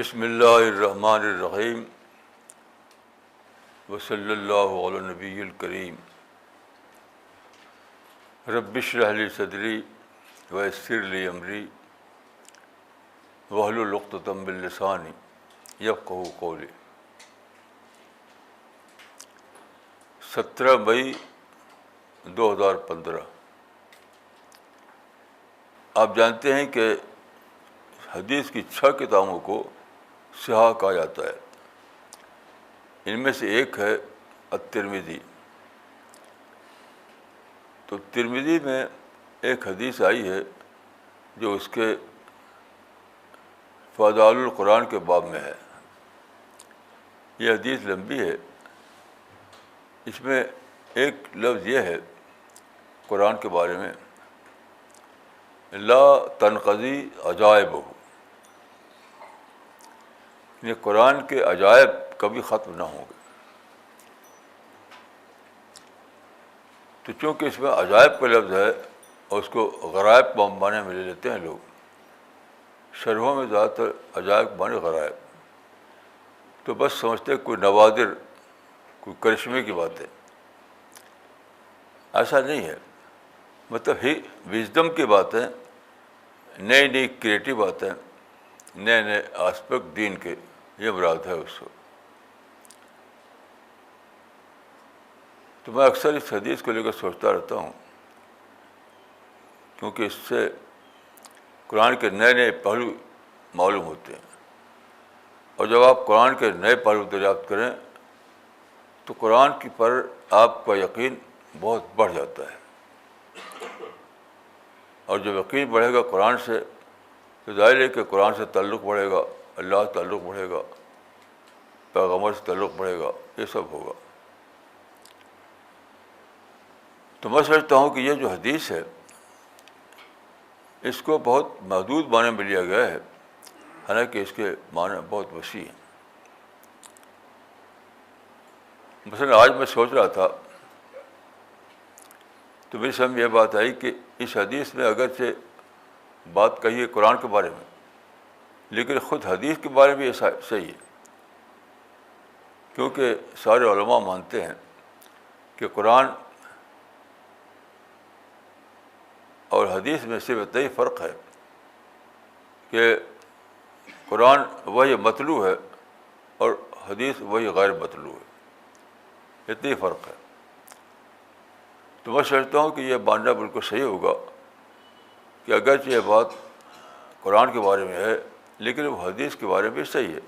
بسم اللہ الرحمن الرحیم وصلی اللہ علی النبی الکریم رب اشرح لی صدری ویسر لی امری واحلل عقدۃ من لسانی یفقہوا قولی۔ 17 مئی 2015۔ آپ جانتے ہیں کہ حدیث کی 6 کتابوں کو صحاح کہا جاتا ہے۔ ان میں سے ایک ہے الترمذی۔ تو ترمذی میں ایک حدیث آئی ہے جو اس کے فضائل القرآن کے باب میں ہے۔ یہ حدیث لمبی ہے، اس میں ایک لفظ یہ ہے قرآن کے بارے میں، لا تنقضی عجائبہ، یہ قرآن کے عجائب کبھی ختم نہ ہوں گے۔ تو چونکہ اس میں عجائب کا لفظ ہے اور اس کو غرائب معنی میں لے لیتے ہیں لوگ، شرحوں میں زیادہ تر عجائب معنی غرائب، تو بس سمجھتے کوئی نوادر، کوئی کرشمے کی بات ہے۔ ایسا نہیں ہے، مطلب ہی وژڈم کی باتیں، نئی نئی کریٹو باتیں، نئے نئے آسپیکٹ دین کے، یہ مراد ہے اس کو۔ تو میں اکثر اس حدیث کو لے کر سوچتا رہتا ہوں، کیونکہ اس سے قرآن کے نئے نئے پہلو معلوم ہوتے ہیں، اور جب آپ قرآن کے نئے پہلو دریافت کریں تو قرآن کی پر آپ کا یقین بہت بڑھ جاتا ہے، اور جب یقین بڑھے گا قرآن سے تو ظاہر ہے کہ قرآن سے تعلق بڑھے گا، اللہ سے تعلق بڑھے گا، پیغمبر سے تعلق بڑھے گا، یہ سب ہوگا۔ تو میں سمجھتا ہوں کہ یہ جو حدیث ہے اس کو بہت محدود معنی میں لیا گیا ہے، حالانکہ اس کے معنی بہت وسیع ہیں۔ مثلا آج میں سوچ رہا تھا تو میری سمجھ یہ بات آئی کہ اس حدیث میں اگرچہ بات کہی ہے قرآن کے بارے میں، لیکن خود حدیث کے بارے میں یہ صحیح ہے، کیونکہ سارے علماء مانتے ہیں کہ قرآن اور حدیث میں صرف اتنا ہی فرق ہے کہ قرآن وہی مطلوع ہے اور حدیث وہی غیر مطلوع ہے، اتنا ہی فرق ہے۔ تو میں سمجھتا ہوں کہ یہ ماننا بالکل صحیح ہوگا کہ اگرچہ یہ بات قرآن کے بارے میں ہے لیکن وہ حدیث کے بارے میں صحیح ہے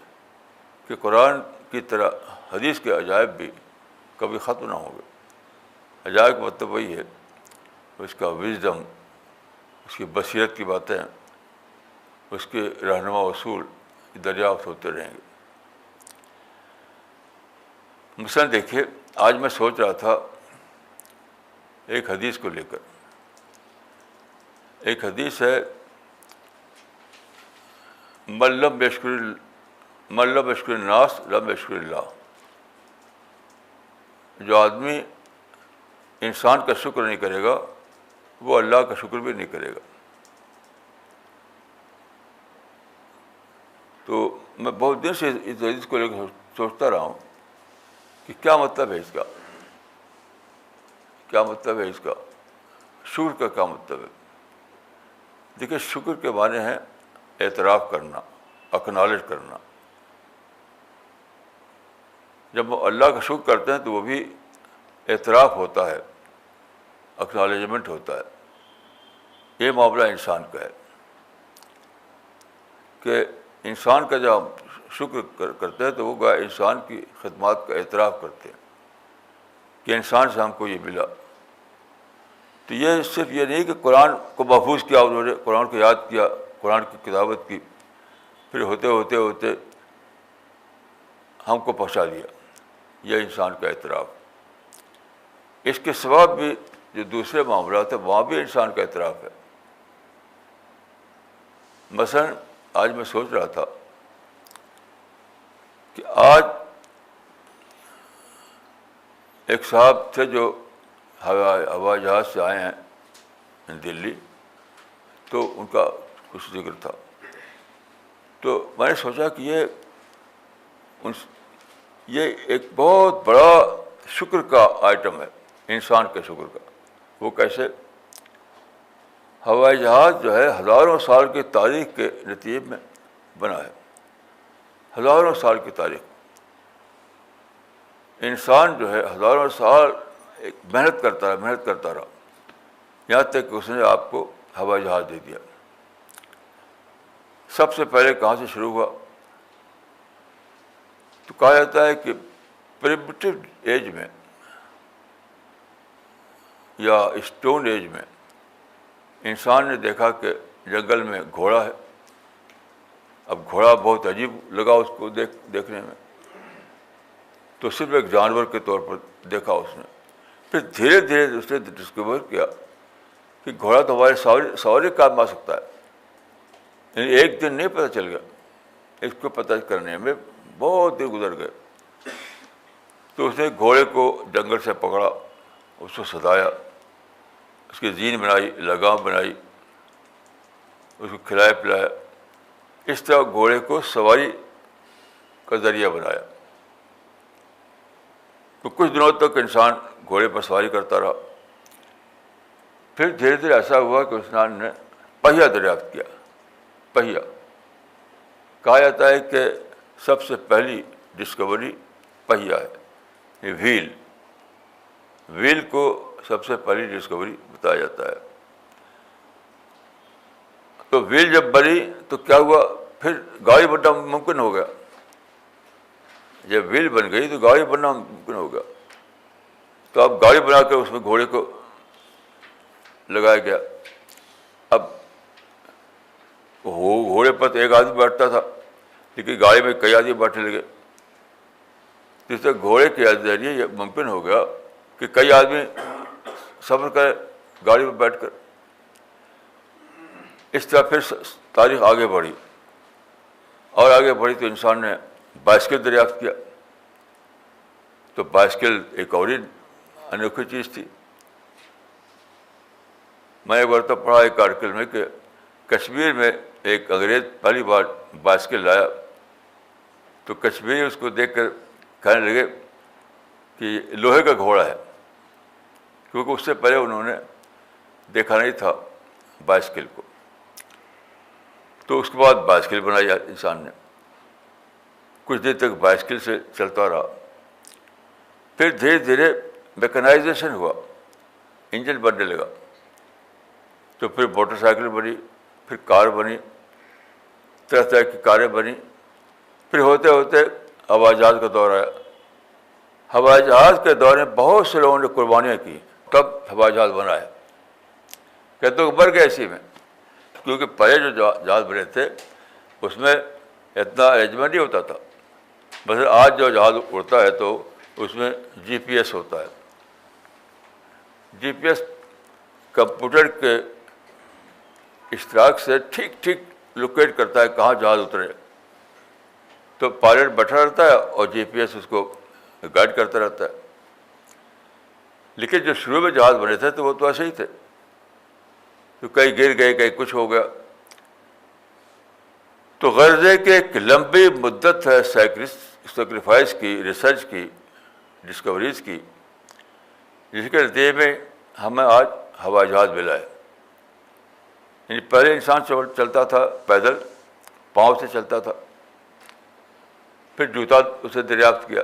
کہ قرآن کی طرح حدیث کے عجائب بھی کبھی ختم نہ ہوں گے۔ عجائب کا مطلب وہی ہے، اس کا وژڈم، اس کی بصیرت کی باتیں، اس کے رہنما اصول دریافت ہوتے رہیں گے۔ مثلاً دیکھیے، آج میں سوچ رہا تھا ایک حدیث کو لے کر، ایک حدیث ہے من لم یشکر الناس لم یشکر اللہ۔ جو آدمی انسان کا شکر نہیں کرے گا وہ اللہ کا شکر بھی نہیں کرے گا۔ تو میں بہت دن سے اس حدیث کو لے کر سوچتا رہا ہوں کہ کیا مطلب ہے اس کا، کیا مطلب ہے اس کا، شکر کا کیا مطلب ہے۔ دیکھیے، شکر کے معنی ہیں اعتراف کرنا، اکنالج کرنا۔ جب وہ اللہ کا شکر کرتے ہیں تو وہ بھی اعتراف ہوتا ہے، اکنالجمنٹ ہوتا ہے۔ یہ معاملہ انسان کا ہے کہ انسان کا جب شکر کرتے ہیں تو وہ گویا انسان کی خدمات کا اعتراف کرتے ہیں کہ انسان سے ہم کو یہ ملا۔ تو یہ صرف یہ نہیں کہ قرآن کو محفوظ کیا انہوں نے، قرآن کو یاد کیا، قرآن کی کتابت کی، پھر ہوتے ہوتے ہوتے ہم کو پہنچا دیا، یہ انسان کا اعتراف۔ اس کے سوا بھی جو دوسرے معاملات ہیں وہاں بھی انسان کا اعتراف ہے۔ مثلاً آج میں سوچ رہا تھا کہ آج ایک صاحب تھے جو ہوائی جہاز سے آئے ہیں دلی، تو ان کا کچھ ذکر تھا۔ تو میں نے سوچا کہ یہ ایک بہت بڑا شکر کا آئٹم ہے انسان کے شکر کا. وہ کیسے؟ ہوائی جہاز جو ہے ہزاروں سال کی تاریخ کے نتیجے میں بنا ہے. ہزاروں سال کی تاریخ. انسان جو ہے ہزاروں سال ایک محنت کرتا رہا یہاں تک کہ اس نے آپ کو ہوائی جہاز دے دیا. سب سے پہلے کہاں سے شروع ہوا؟ تو کہا جاتا ہے کہ پریمیٹو ایج میں یا اسٹون ایج میں انسان نے دیکھا کہ جنگل میں گھوڑا ہے. اب گھوڑا بہت عجیب لگا اس کو دیکھنے میں, تو صرف ایک جانور کے طور پر دیکھا اس نے. پھر دھیرے دھیرے اس نے ڈسکور کیا کہ گھوڑا تو ہمارے سواری کام آ سکتا ہے. یعنی ایک دن نہیں پتہ چل گیا, اس کو پتہ کرنے میں بہت دن گزر گئے. تو اس نے گھوڑے کو جنگل سے پکڑا, اس کو سجایا, اس کی زین بنائی, لگام بنائی, اس کو کھلایا پلایا. اس طرح گھوڑے کو سواری کا ذریعہ بنایا. تو کچھ دنوں تک انسان گھوڑے پر سواری کرتا رہا. پھر دھیرے دھیرے ایسا ہوا کہ انسان نے پہیا دریافت کیا. پہیا کہا جاتا ہے کہ سب سے پہلی ڈسکوری پہیا ہے. یہ ویل کو سب سے پہلی ڈسکوری بتایا جاتا ہے. تو ویل جب بنی تو کیا ہوا, پھر گاڑی بننا ممکن ہو گیا. جب ویل بن گئی تو گاڑی بننا ممکن ہو گیا. تو اب گاڑی بنا کے اس میں گھوڑے کو لگایا گیا. اب گھوڑے پر تو ایک آدمی بیٹھتا تھا, لیکن گاڑی میں کئی آدمی بیٹھنے لگے. جس سے گھوڑے کے ذریعے یہ ممکن ہو گیا کہ کئی آدمی سفر کرے گاڑی میں بیٹھ کر. اس طرح پھر تاریخ آگے بڑھی اور آگے بڑھی تو انسان نے بائسکل دریافت کیا. تو بائسکل ایک اور انوکھی چیز تھی. میں ایک بار تو پڑھا ایک آرٹیکل میں کہ کشمیر میں ایک انگریز پہلی بار بائسکل لایا, تو کشمیری اس کو دیکھ کر کہنے لگے کہ یہ لوہے کا گھوڑا ہے, کیونکہ اس سے پہلے انہوں نے دیکھا نہیں تھا بائسکل کو. تو اس کے بعد بائسکل بنائی انسان نے. کچھ دیر تک بائسکل سے چلتا رہا. پھر دھیرے دھیرے میکنائزیشن ہوا, انجن بننے لگا. تو پھر موٹر سائیکل بنی, پھر کار بنی, طرح طرح کی کاریں بنی. پھر ہوتے ہوتے ہوائی جہاز کا دور آیا. ہوائی جہاز کے دور میں بہت سے لوگوں نے قربانیاں کی, تب ہوائی جہاز بنا ہے. کہتے ہیں کہ مر گئے اسی میں, کیونکہ پہلے جو جہاز بنے تھے اس میں اتنا ارینجمنٹ نہیں ہوتا تھا. مثلا آج جو جہاز اڑتا ہے تو اس میں جی پی ایس ہوتا ہے. جی پی ایس کمپیوٹر کے اشتراک سے ٹھیک ٹھیک لوکیٹ کرتا ہے کہاں جہاز اترے. تو پائلٹ بیٹھا رہتا ہے اور جی پی ایس اس کو گائیڈ کرتا رہتا ہے. لیکن جو شروع میں جہاز بنے تھے تو وہ تو ایسے ہی تھے, تو کئی گر گئے, کئی کچھ ہو گیا. تو غرض ہے کہ ایک لمبی مدت ہے سیکریفائس کی, ریسرچ کی, ڈسکوریز کی, جس کے نتیجے میں ہمیں آج ہوائی جہاز ملا ہے. یعنی پہلے انسان چلتا تھا پیدل, پاؤں سے چلتا تھا. پھر جوتا اسے دریافت کیا,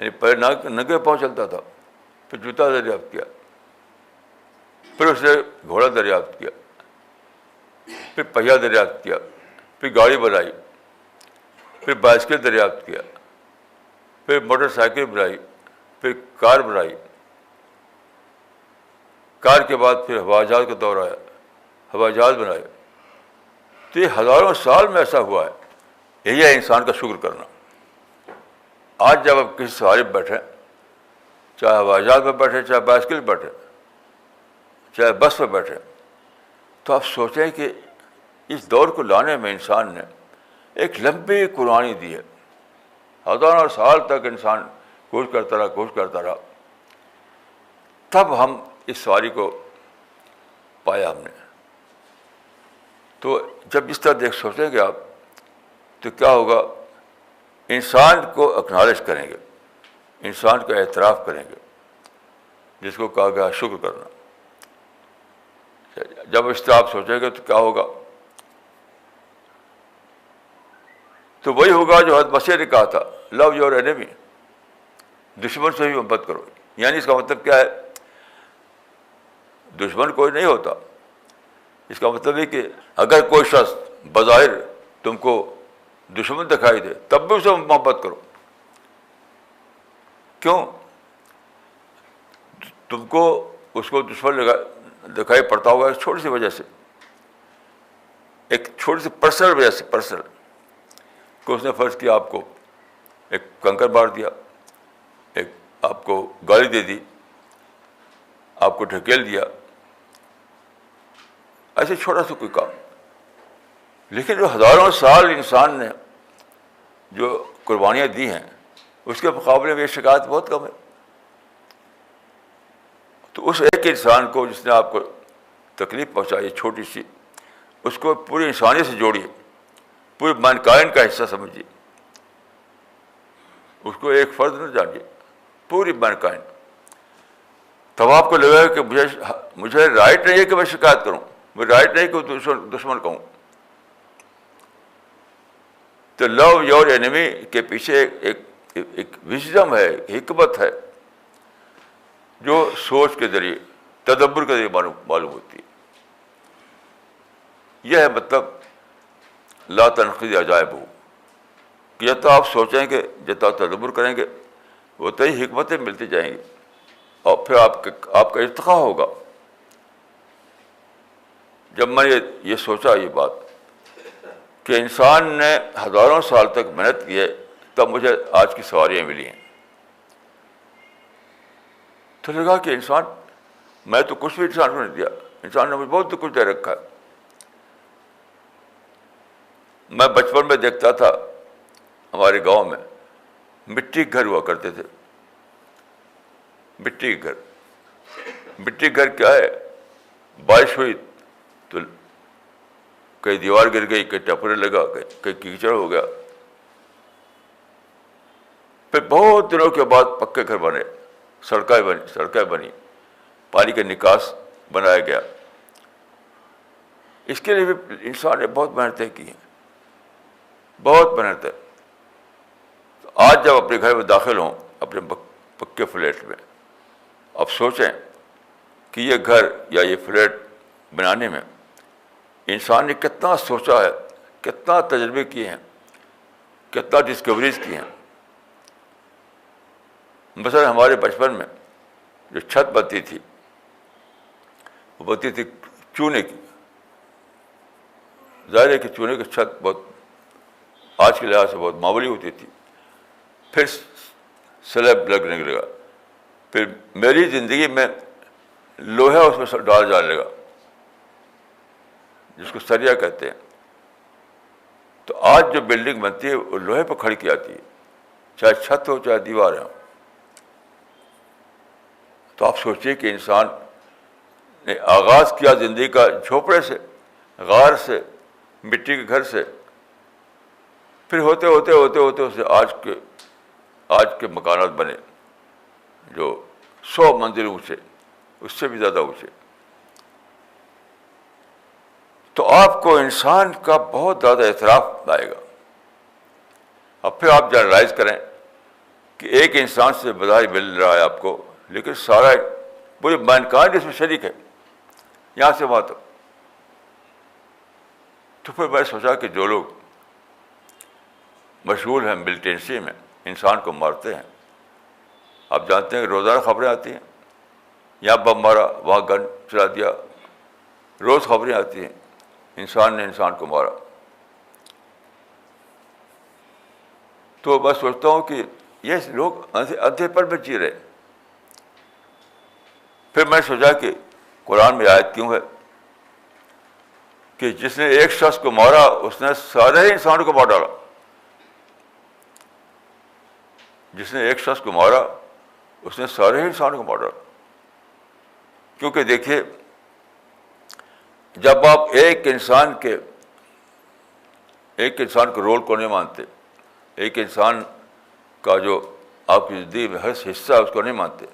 یعنی پہلے ننگے پاؤں چلتا تھا, پھر جوتا دریافت کیا, پھر اس نے گھوڑا دریافت کیا, پھر پہیا دریافت کیا, پھر گاڑی بنائی, پھر بائسکل دریافت کیا, پھر موٹر سائیکل بنائی, پھر کار بنائی. کار کے بعد پھر ہوائی جہاز کا دور آیا, ہوائی جہاز بنائے. تو یہ ہزاروں سال میں ایسا ہوا ہے. یہی ہے انسان کا شکر کرنا. آج جب آپ کسی سواری میں بیٹھیں, چاہے ہوائی جہاز میں بیٹھے, چاہے بائسکل پہ بیٹھے, چاہے بس پہ بیٹھے, تو آپ سوچیں کہ اس دور کو لانے میں انسان نے ایک لمبی قربانی دی ہے. ہزاروں سال تک انسان کوشش کرتا رہا, تب ہم اس سواری کو پایا ہم نے. تو جب اس طرح سوچیں گے آپ تو کیا ہوگا؟ انسان کو اکنالج کریں گے، انسان کا اعتراف کریں گے، جس کو کہا گیا شکر کرنا۔ جب اس طرح آپ سوچیں گے تو کیا ہوگا؟ تو وہی ہوگا جو حضرت مسیح نے کہا تھا، لو یور اینیمی، دشمن سے بھی محبت کرو۔ یعنی اس کا مطلب کیا ہے؟ دشمن کوئی نہیں ہوتا۔ اس کا مطلب ہے کہ اگر کوئی شخص بظاہر تم کو دشمن دکھائی دے تب بھی اسے محبت کرو۔ کیوں؟ تم کو اس کو دشمن دکھائی پڑتا ہوگا ایک چھوٹی سی وجہ سے، ایک چھوٹی سی پرسنل وجہ سے، پرسنل کہ اس نے فرض کیا آپ کو ایک کنکر مار دیا، ایک آپ کو گالی دے دی، آپ کو ڈھکیل دیا، ایسے چھوٹا سا کوئی کام۔ لیکن جو ہزاروں سال انسان نے جو قربانیاں دی ہیں اس کے مقابلے میں یہ شکایت بہت کم ہے۔ تو اس ایک انسان کو جس نے آپ کو تکلیف پہنچائی چھوٹی سی، اس کو پوری انسانیت سے جوڑیے، پوری مینکائنڈ کا حصہ سمجھیے، اس کو ایک فرد نہ جانیے، پوری مینکائنڈ۔ تب آپ کو لگے گا کہ مجھے رائٹ نہیں ہے کہ میں شکایت کروں، مجھے رائٹ نہیں کہ دشمن کہوں۔ تو لو یور اینیمی کے پیچھے ایک وژڈم ہے، حکمت ہے، جو سوچ کے ذریعے، تدبر کے ذریعے معلوم ہوتی ہے۔ یہ ہے مطلب لا تنقضی عجائب ہو، کہ جتنا آپ سوچیں گے، جتنا تدبر کریں گے، اتنی ہی حکمتیں ملتی جائیں گی، اور پھر آپ کا ارتقاء ہوگا۔ جب میں نے یہ سوچا یہ بات کہ انسان نے ہزاروں سال تک محنت کی ہے، تب مجھے آج کی سواریاں ملی ہیں، تو لگا کہ انسان، میں تو کچھ بھی انسان کو نہیں دیا، انسان نے مجھے بہت کچھ دے رکھا ہے۔ میں بچپن میں دیکھتا تھا ہمارے گاؤں میں مٹی کے گھر ہوا کرتے تھے، مٹی کے گھر۔ مٹی کے گھر کیا ہے؟ بارش ہوئی تو کئی دیوار گر گئی، کئی ٹپرے لگا، کئی کیچڑ ہو گیا، پھر بہت دنوں کے بعد پکے گھر بنے، سڑکیں بنی، پانی کا نکاس بنایا گیا۔ اس کے لیے بھی انسان نے بہت محنتیں کی ہیں، بہت محنتیں۔ آج جب اپنے گھر میں داخل ہوں، اپنے پکے فلیٹ میں، اب سوچیں کہ یہ گھر یا یہ فلیٹ بنانے میں انسان نے کتنا سوچا ہے، کتنا تجربے کیے ہیں، کتنا ڈسکوریز کی ہیں۔ مثلا ہمارے بچپن میں جو چھت بنتی تھی، وہ بنتی تھی چونے کی۔ ظاہر ہے کہ چونے کی چھت بہت آج کے لحاظ سے بہت معمولی ہوتی تھی، پھر سلیب لگنے لگا، پھر میری زندگی میں لوہا اس میں ڈال جانے لگا، جس کو سریا کہتے ہیں۔ تو آج جو بلڈنگ بنتی ہے وہ لوہے پہ کھڑی کی جاتی ہے، چاہے چھت ہو چاہے دیواریں ہوں۔ تو آپ سوچیے کہ انسان نے آغاز کیا زندگی کا جھوپڑے سے، غار سے، مٹی کے گھر سے، پھر ہوتے ہوتے ہوتے ہوتے اسے آج کے مکانات بنے جو 100 منزل اونچے، اس سے بھی زیادہ اونچے۔ تو آپ کو انسان کا بہت زیادہ اعتراف آئے گا۔ اب پھر آپ جنرلائز کریں کہ ایک انسان سے بظاہر مل رہا ہے آپ کو، لیکن سارا پوری مینکائنڈ اس میں شریک ہے، یہاں سے وہاں تک۔ تو پھر میں سوچا کہ جو لوگ مشغول ہیں ملیٹنسی میں، انسان کو مارتے ہیں، آپ جانتے ہیں کہ روزانہ خبریں آتی ہیں، یہاں بم مارا، وہاں گن چلا دیا، روز خبریں آتی ہیں انسان نے انسان کو مارا۔ تو میں سوچتا ہوں کہ یہ لوگ اندھے پر میں جی رہے۔ پھر میں سوچا کہ قرآن میں آیت کیوں ہے کہ جس نے ایک شخص کو مارا اس نے سارے انسانوں کو مار ڈالا۔ جس نے ایک شخص کو مارا اس نے سارے انسانوں کو مار ڈالا۔ کیونکہ دیکھیے، جب آپ ایک انسان کے ایک انسان کے رول کو نہیں مانتے, ایک انسان کا جو آپ کی زندگی میں ہر حصہ ہے اس کو نہیں مانتے,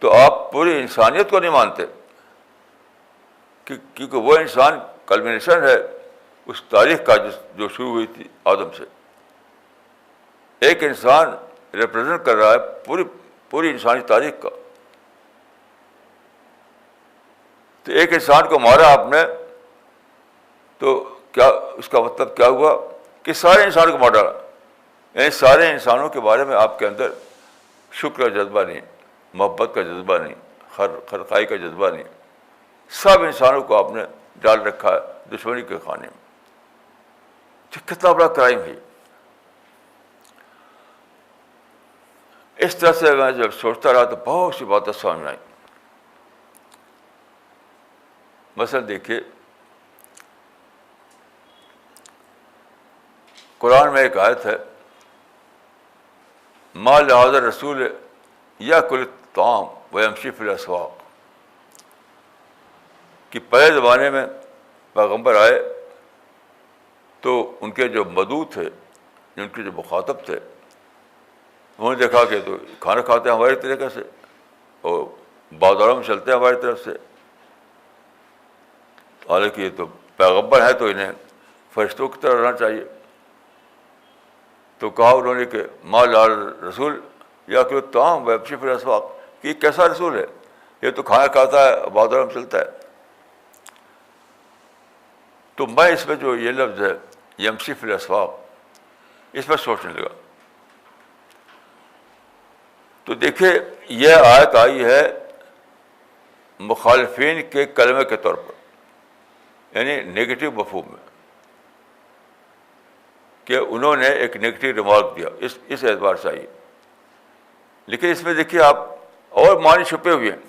تو آپ پوری انسانیت کو نہیں مانتے, کیونکہ وہ انسان کلمنیشن ہے اس تاریخ کا جو شروع ہوئی تھی آدم سے. ایک انسان ریپرزینٹ کر رہا ہے پوری انسانی تاریخ کا. تو ایک انسان کو مارا آپ نے تو کیا اس کا مطلب کیا ہوا کہ سارے انسانوں کو مار ڈالا. یعنی سارے انسانوں کے بارے میں آپ کے اندر شکر کا جذبہ نہیں, محبت کا جذبہ نہیں, خرقائی کا جذبہ نہیں. سب انسانوں کو آپ نے ڈال رکھا ہے دشمنی کے خانے میں. کتنا بڑا کرائم ہے. اس طرح سے میں جب سوچتا رہا تو بہت سی باتیں سمجھ میں آئیں. مثلا دیکھیے, قرآن میں ایک آیت ہے, ما لہذا رسول یاکل الطعام ویمشی فی الاسواق, کہ پہلے زمانے میں پیغمبر آئے تو ان کے جو مدعو تھے, ان کے جو مخاطب تھے, انہوں نے دیکھا کہ تو کھانا کھاتے ہیں ہمارے طریقے سے اور بازاروں میں چلتے ہیں ہماری طرف سے, حالانکہ یہ تو پیغمبر ہے تو انہیں فرشتوں کی طرح رہنا چاہیے. تو کہا انہوں نے کہ ما لال رسول یاکل الطعام ویمشی فی الاسواق, کہ یہ کیسا رسول ہے, یہ تو کھانا کھاتا ہے بازاروں میں چلتا ہے. تو میں اس میں جو یہ لفظ ہے یمشی فی الاسواق, اس میں سوچنے لگا. تو دیکھیے یہ آیت آئی ہے مخالفین کے کلمے کے طور پر, یعنی نیگیٹو مفہوم میں, کہ انہوں نے ایک نیگیٹو ریمارک دیا, اس اعتبار سے آئی. لیکن اس میں دیکھیے آپ اور معنی چھپے ہوئے ہیں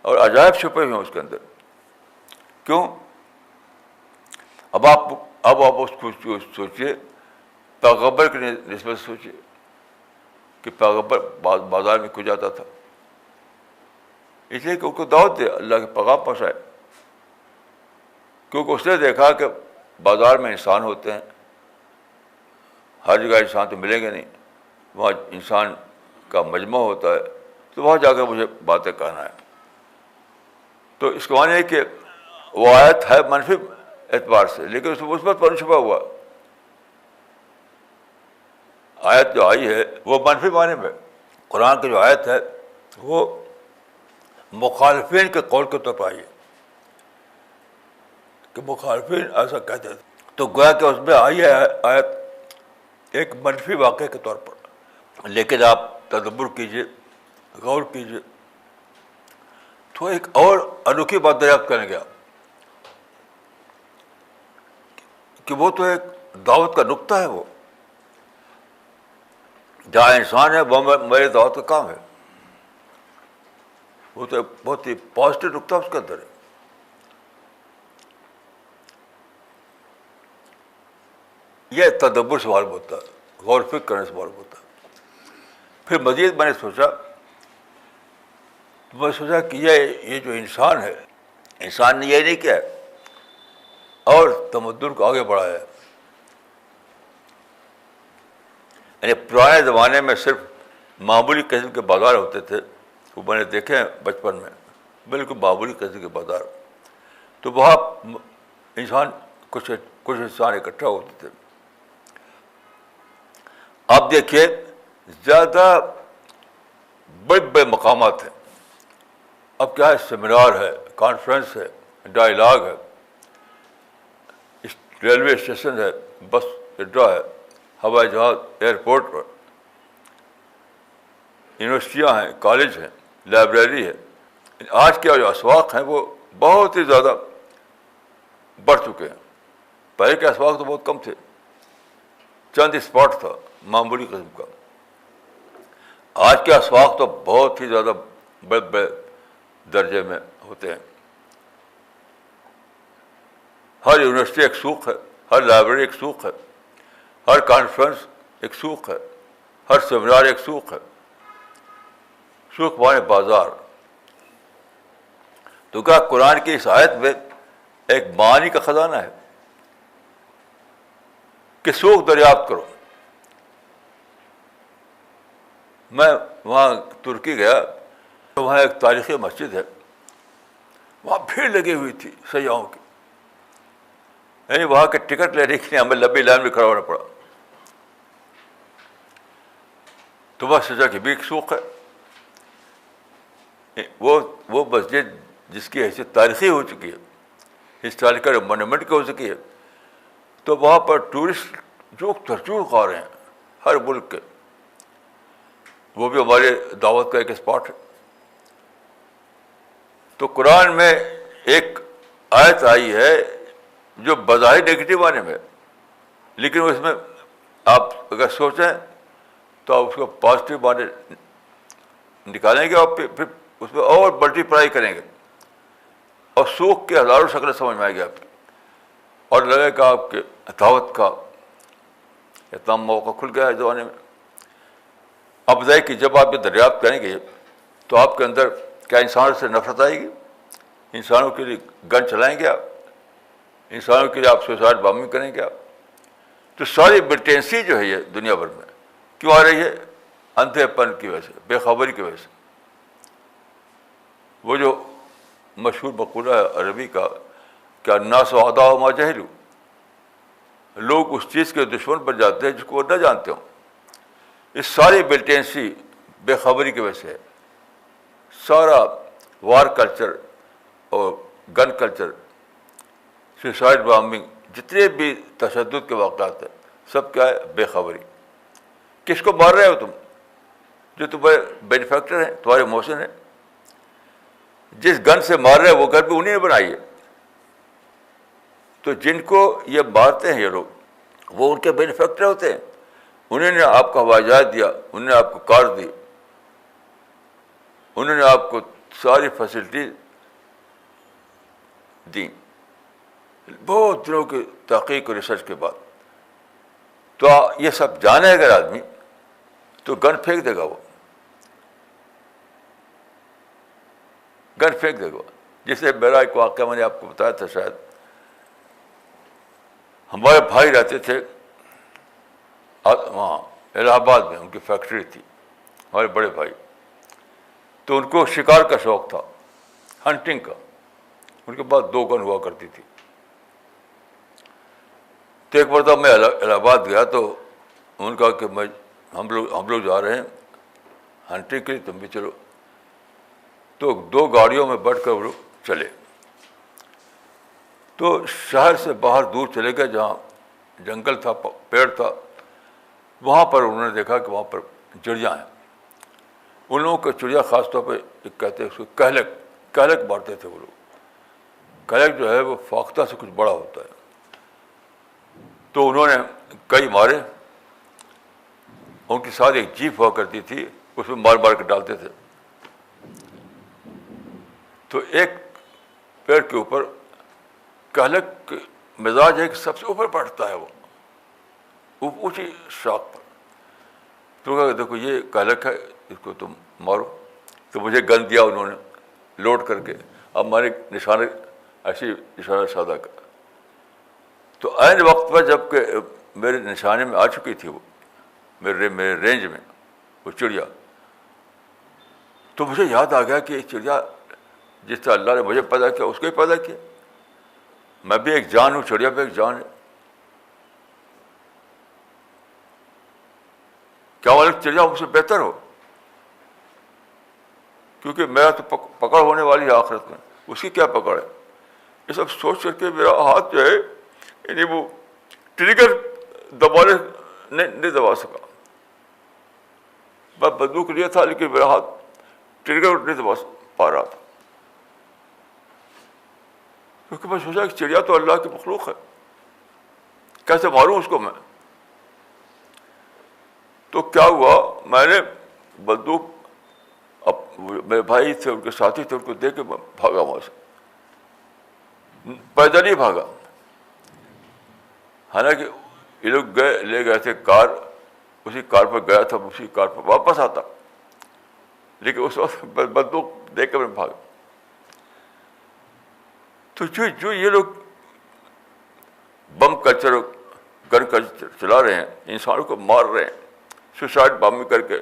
اور عجائب چھپے ہوئے ہیں اس کے اندر. کیوں؟ اب آپ اس کو سوچیے, پیغمبر کی نسبت سے سوچیے کہ پیغمبر بازار میں کیوں جاتا تھا. اس لیے کہ ان کو دعوت دے, اللہ کے پیغام پہنچائے. کیونکہ اس نے دیکھا کہ بازار میں انسان ہوتے ہیں, ہر جگہ انسان تو ملیں گے نہیں, وہاں انسان کا مجمع ہوتا ہے, تو وہاں جا کر مجھے باتیں کہنا ہے. تو اس کو معنی ہے کہ وہ آیت ہے منفی اعتبار سے, لیکن اس میں مثبت پر چھپا ہوا. آیت جو آئی ہے وہ منفی معنی میں, قرآن کی جو آیت ہے وہ مخالفین کے قول کے طور پر آئی ہے کہ مخالفین ایسا کہتے تھے. تو گویا کہ اس میں آئی ہے آیت ایک منفی واقعے کے طور پر. لیکن آپ تدبر کیجیے, غور کیجیے, تو ایک اور انوکھی بات دریافت کریں گے آپ کہ وہ تو ایک دعوت کا نقطہ ہے. وہ جہاں انسان ہے وہ میرے دعوت کا کام ہے. وہ تو ایک بہت ہی پازیٹیو نقطہ اس کے اندر ہے. یہ تدبر سے معلوم ہوتا ہے, غور فکر کرنے سے معلوم ہوتا ہے. پھر مزید میں نے سوچا کہ یہ جو انسان ہے, انسان نے یہ نہیں کیا اور تمدن کو آگے بڑھایا ہے. یعنی پرانے زمانے میں صرف معمولی قسم کے بازار ہوتے تھے, وہ میں نے دیکھے ہیں بچپن میں, بالکل معمولی قسم کے بازار. تو وہاں انسان کچھ انسان اکٹھا ہوتے تھے. آپ دیکھیے زیادہ بڑے بڑے مقامات ہیں. اب کیا ہے, سیمینار ہے, کانفرنس ہے, ڈائیلاگ ہے, ریلوے اسٹیشن ہے, بس اڈا ہے, ہوائی جہاز, ایئرپورٹ پر, یونیورسٹیاں ہیں, کالج ہیں, لائبریری ہے. آج کے جو اسواق ہیں وہ بہت ہی زیادہ بڑھ چکے ہیں. پہلے کے اسواق تو بہت کم تھے, چند اسپاٹ تھا معمولی قسم کا. آج کے اسواق تو بہت ہی زیادہ بڑے بڑے درجے میں ہوتے ہیں. ہر یونیورسٹی ایک سوق ہے, ہر لائبریری ایک سوق ہے, ہر کانفرنس ایک سوق ہے, ہر سیمینار ایک سوق ہے. سوق مانے بازار. تو کیا قرآن کی اس آیت میں ایک معنی کا خزانہ ہے کہ سوکھ دریافت کرو. میں وہاں ترکی گیا، وہاں ایک تاریخی مسجد ہے، وہاں بھیڑ لگی ہوئی تھی سیاحوں کی، یعنی وہاں کے ٹکٹ لینے کے لیے ہمیں لمبی لائن میں کھڑا ہونا پڑا. تو وہ سوچا کہ بھی ایک سوکھ ہے. وہ مسجد جس کی حیثیت تاریخی ہو چکی ہے، ہسٹوریکل مونومنٹ کی ہو چکی ہے، تو وہاں پر ٹورسٹ جو ترجوح آ رہے ہیں ہر ملک کے. وہ بھی ہمارے دعوت کا ایک اسپاٹ ہے. تو قرآن میں ایک آیت آئی ہے جو بظاہر نیگیٹو معنی میں، لیکن اس میں آپ اگر سوچیں تو آپ اس کو پازیٹیو معنی نکالیں گے اور پھر اس میں اور ملٹیپلائی کریں گے، اور سوکھ کے ہزاروں شکلیں سمجھ میں آئے گی آپ کی، اور لگے گا آپ کے دعوت کا اتنا موقع کھل گیا ہے زمانے میں. اب ظاہر کہ جب آپ یہ دریافت کریں گے تو آپ کے اندر کیا انسانوں سے نفرت آئے گی؟ انسانوں کے لیے گن چلائیں گے آپ؟ انسانوں کے لیے آپ سوسائڈ بامبنگ کریں گے آپ؟ تو ساری ملیٹنسی جو ہے یہ دنیا بھر میں کیوں آ رہی ہے؟ اندھے پن کی وجہ سے، بے خبری کی وجہ سے. وہ جو مشہور مقولہ ہے عربی کا کہ الناس اعداء ما جہلوا، لوگ اس چیز کے دشمن بن جاتے ہیں جس کو وہ نہ جانتے ہوں. اس ساری ملیٹنسی بے خبری کی وجہ سے ہے. سارا وار کلچر اور گن کلچر، سوسائڈ بامبنگ، جتنے بھی تشدد کے واقعات ہیں، سب کیا ہے؟ بے خبری. کس کو مار رہے ہو تم؟ جو تمہارے بینیفیکٹر ہیں، تمہارے محسن ہیں. جس گن سے مار رہے ہیں وہ گن بھی انہیں نے بنائی ہے. تو جن کو یہ مارتے ہیں یہ لوگ، وہ ان کے بینیفیکٹر ہوتے ہیں. انہوں نے آپ کو ہوائی جہاز دیا، انہوں نے آپ کو کار دی، انہوں نے آپ کو ساری فیسلٹی دی بہت دنوں کی تحقیق اور ریسرچ کے بعد. تو یہ سب جانے اگر آدمی تو گن پھینک دے گا، وہ گن پھینک دے گا. جیسے میرا ایک واقعہ میں نے آپ کو بتایا تھا شاید، ہمارے بھائی رہتے تھے وہاں الہ آباد میں، ان کی فیکٹری تھی، ہمارے بڑے بھائی. تو ان کو شکار کا شوق تھا، ہنٹنگ کا. ان کے پاس 2 گن ہوا کرتی تھی. تو ایک مرتبہ میں الہ آباد گیا تو انہوں نے کہا کہ ہم لوگ جا رہے ہیں ہنٹنگ کے لیے، تم بھی چلو. تو 2 گاڑیوں میں بیٹھ کر وہ لوگ چلے. تو شہر سے باہر دور چلے گئے، جہاں جنگل تھا، پیڑ تھا. وہاں پر انہوں نے دیکھا کہ وہاں پر چڑیاں ہیں. ان لوگوں کے چڑیا خاص طور پہ ایک کہتے ہیں اس کو کہلک مارتے تھے وہ لوگ. کہلک جو ہے وہ فاختہ سے کچھ بڑا ہوتا ہے. تو انہوں نے کئی مارے. ان کے ساتھ ایک جیپ ہوا کرتی تھی، اس میں مار مار کے ڈالتے تھے. تو ایک پیڑ کے اوپر کہلک مزاج ہے کہ سب سے اوپر بیٹھتا ہے، وہ اونچی شاخ پر. تو کہا کہ دیکھو یہ کہلک ہے، اس کو تم مارو. تو مجھے گن دیا انہوں نے لوڈ کر کے. اب میں نے نشانے ایسی نشانہ سادہ کا. تو عین وقت پر جب کہ میرے نشانے میں آ چکی تھی وہ، میرے رینج میں وہ چڑیا، تو مجھے یاد آ گیا کہ یہ چڑیا جس طرح اللہ نے مجھے پیدا کیا اس کو ہی پیدا کیا. میں بھی ایک جان ہوں، چڑیا بھی ایک جان ہے. کیا والے چڑیا مجھ سے بہتر ہو؟ کیونکہ میرا تو پکڑ ہونے والی ہے آخرت میں، اس کی کیا پکڑ ہے؟ یہ سب سوچ کر کے میرا ہاتھ جو ہے، یعنی وہ ٹریگر دبانے نہیں دبا سکا. میں بندوق لیا تھا لیکن میرا ہاتھ ٹریگر نہیں دبا پا رہا تھا، کیونکہ میں سوچا کہ چڑیا تو اللہ کی مخلوق ہے، کیسے ماروں اس کو میں؟ تو کیا ہوا، میں نے بندوق میرے بھائی تھے، ان کے ساتھی تھے، ان کو دے کے میں بھاگا وہاں سے. پیدل نہیں بھاگا، حالانکہ یہ لوگ لے گئے تھے کار، اسی کار پر گیا تھا، اسی کار پر واپس آتا، لیکن اس وقت بندوق دے کے میں بھاگا. تو جو یہ لوگ بم کلچر گن کا چلا رہے ہیں, انسانوں کو مار رہے ہیں, سوسائڈ بامبنگ کر کے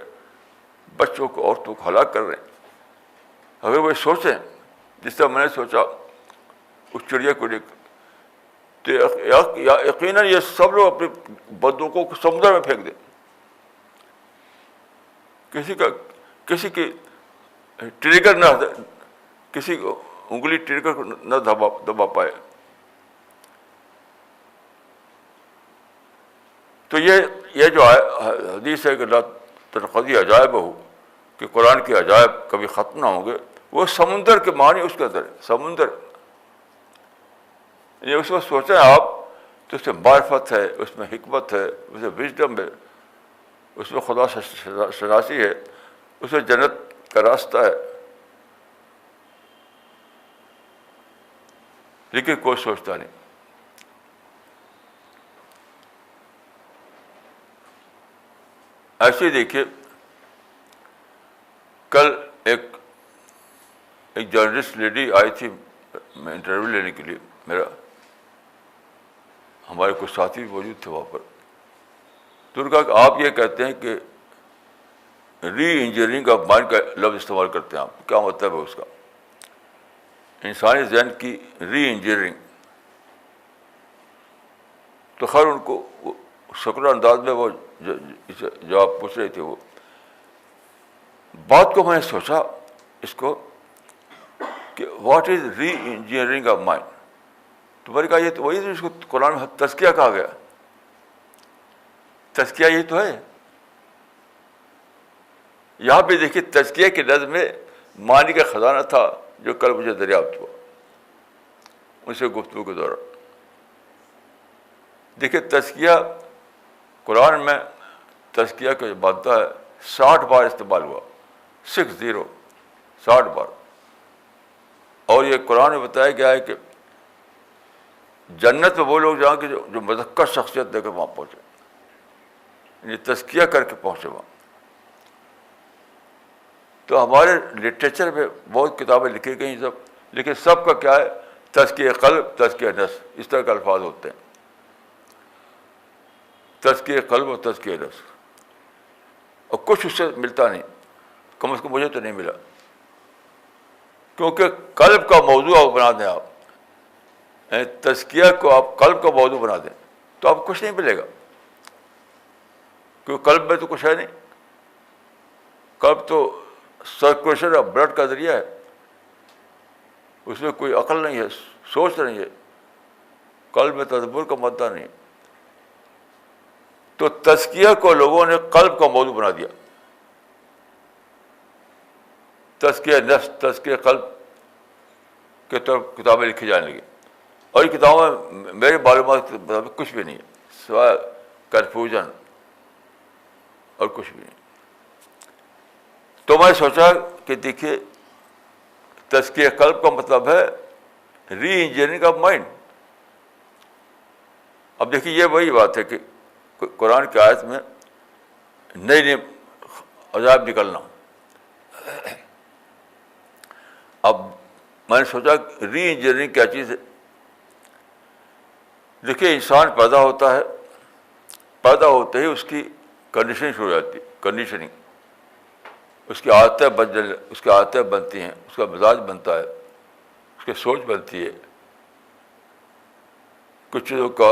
بچوں کو, عورتوں کو ہلاک کر رہے ہیں. اگر وہ سوچیں جس طرح میں نے سوچا اس چڑیا کو دیکھ, تو یقیناً یہ سب لوگ اپنی بندوقوں کو سمندر میں پھینک دیں. کسی کی ٹریگر نہ, کسی کو انگلی ٹریگر کو نہ دبا پائے. تو یہ جو حدیث ہے کہ لا تنقضی عجائب ہو, کہ قرآن کے عجائب کبھی ختم نہ ہوں گے, وہ سمندر کے معنی اس کے اندر ہے. سمندر یہ اس کو سوچیں آپ تو اس میں معرفت ہے, اس میں حکمت ہے, اس میں وژڈم ہے, اس میں خدا شناسی ہے, اس میں جنت کا راستہ ہے. لیکن کوئی سوچتا نہیں. ایسے ہی دیکھیے, کل ایک جرنلسٹ لیڈی آئی تھی میں انٹرویو لینے کے لیے, ہمارے کچھ ساتھی موجود تھے وہاں پر. تو انہوں نے کہا کہ آپ یہ کہتے ہیں کہ ری انجینئرنگ آف مائنڈ کا لفظ استعمال کرتے ہیں, آپ کیا مطلب ہے اس کا؟ انسانی ذہن کی ری انجینئرنگ. تو خیر ان کو شکل انداز میں وہ جو آپ پوچھ رہے تھے, وہ بات کو میں نے سوچا اس کو کہ what is re engineering of mind. تو میں نے کہا یہ تو وہی جس کو قرآن میں تزکیہ کہا گیا. تزکیہ یہ تو ہے. یہاں پہ دیکھیے تزکیہ کے لفظ میں معنی کا خزانہ تھا جو کل مجھے دریافت ہوا ان سے گفتگو کے دوران. دیکھیے تزکیہ قرآن میں تزکیہ کا جو مادہ ہے 60 بار استعمال ہوا, 60 بار. اور یہ قرآن میں بتایا گیا ہے کہ جنت میں وہ لوگ جائیں گے جو مذکر شخصیت دے کر وہاں پہنچے, یعنی تزکیہ کر کے پہنچے وہاں. تو ہمارے لٹریچر میں بہت کتابیں لکھی گئی سب, لیکن سب کا کیا ہے, تزکیہ قلب, تزکیہ نفس, اس طرح کے الفاظ ہوتے ہیں. تزکیہ قلب اور تزکیہ نفس, اور کچھ اس سے ملتا نہیں, کم از کم مجھے تو نہیں ملا. کیونکہ قلب کا موضوع آپ بنا دیں, آپ تزکیہ کو آپ قلب کا موضوع بنا دیں تو آپ کو کچھ نہیں ملے گا, کیونکہ قلب میں تو کچھ ہے نہیں. قلب تو سرکولیشن آف بلڈ کا ذریعہ ہے, اس میں کوئی عقل نہیں ہے, سوچ نہیں ہے, قلب میں تدبر کا مادہ نہیں. تو تزکیہ کو لوگوں نے قلب کا موضوع بنا دیا. تزکیہ نفس, تزکیہ قلب کے طرف کتابیں لکھی جانے لگی, اور یہ کتابوں میں میرے معلومات کے مطابق کچھ بھی نہیں ہے سوائے کنفیوژن اور کچھ بھی نہیں. تو میں سوچا کہ دیکھیے تزکیہ قلب کا مطلب ہے ری انجینئرنگ آف مائنڈ. اب دیکھیے یہ وہی بات ہے کہ قرآن کی آیت میں نئی نئی عجائب نکلنا. اب میں نے سوچا ری انجینئرنگ کیا چیز ہے. دیکھیے انسان پیدا ہوتا ہے, پیدا ہوتے ہی اس کی کنڈیشننگ شروع ہو جاتی ہے. کنڈیشننگ, اس کی عادتیں بنتی ہیں, اس کا مزاج بنتا ہے, اس کی سوچ بنتی ہے, کچھ چیزوں کا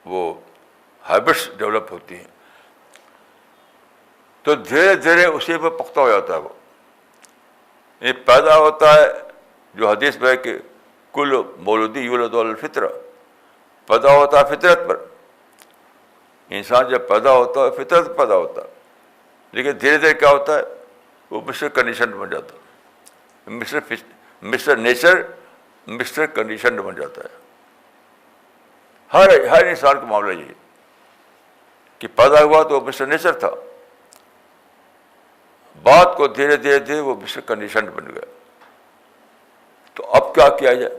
وہ ہیبٹس ڈیولپ ہوتی ہیں. تو دھیرے دھیرے اسی پہ پختہ ہو جاتا ہے وہ. یہ پیدا ہوتا ہے جو حدیث میں ہے کہ کل مولودی یولد علی الفطرہ, پیدا ہوتا ہے فطرت پر. انسان جب پیدا ہوتا ہے فطرت پیدا ہوتا ہے, لیکن دھیرے دھیرے کیا ہوتا ہے وہ مسٹر کنڈیشن بن جاتا ہے. مسٹر نیچر مسٹر کنڈیشن بن جاتا ہے. ہر انسان کا معاملہ یہی کہ پیدا ہوا تو وہ مسٹر نیچر تھا, بات کو دھیرے دھیرے دھیرے وہ مسٹر کنڈیشن بن گیا. تو اب کیا کیا جائے؟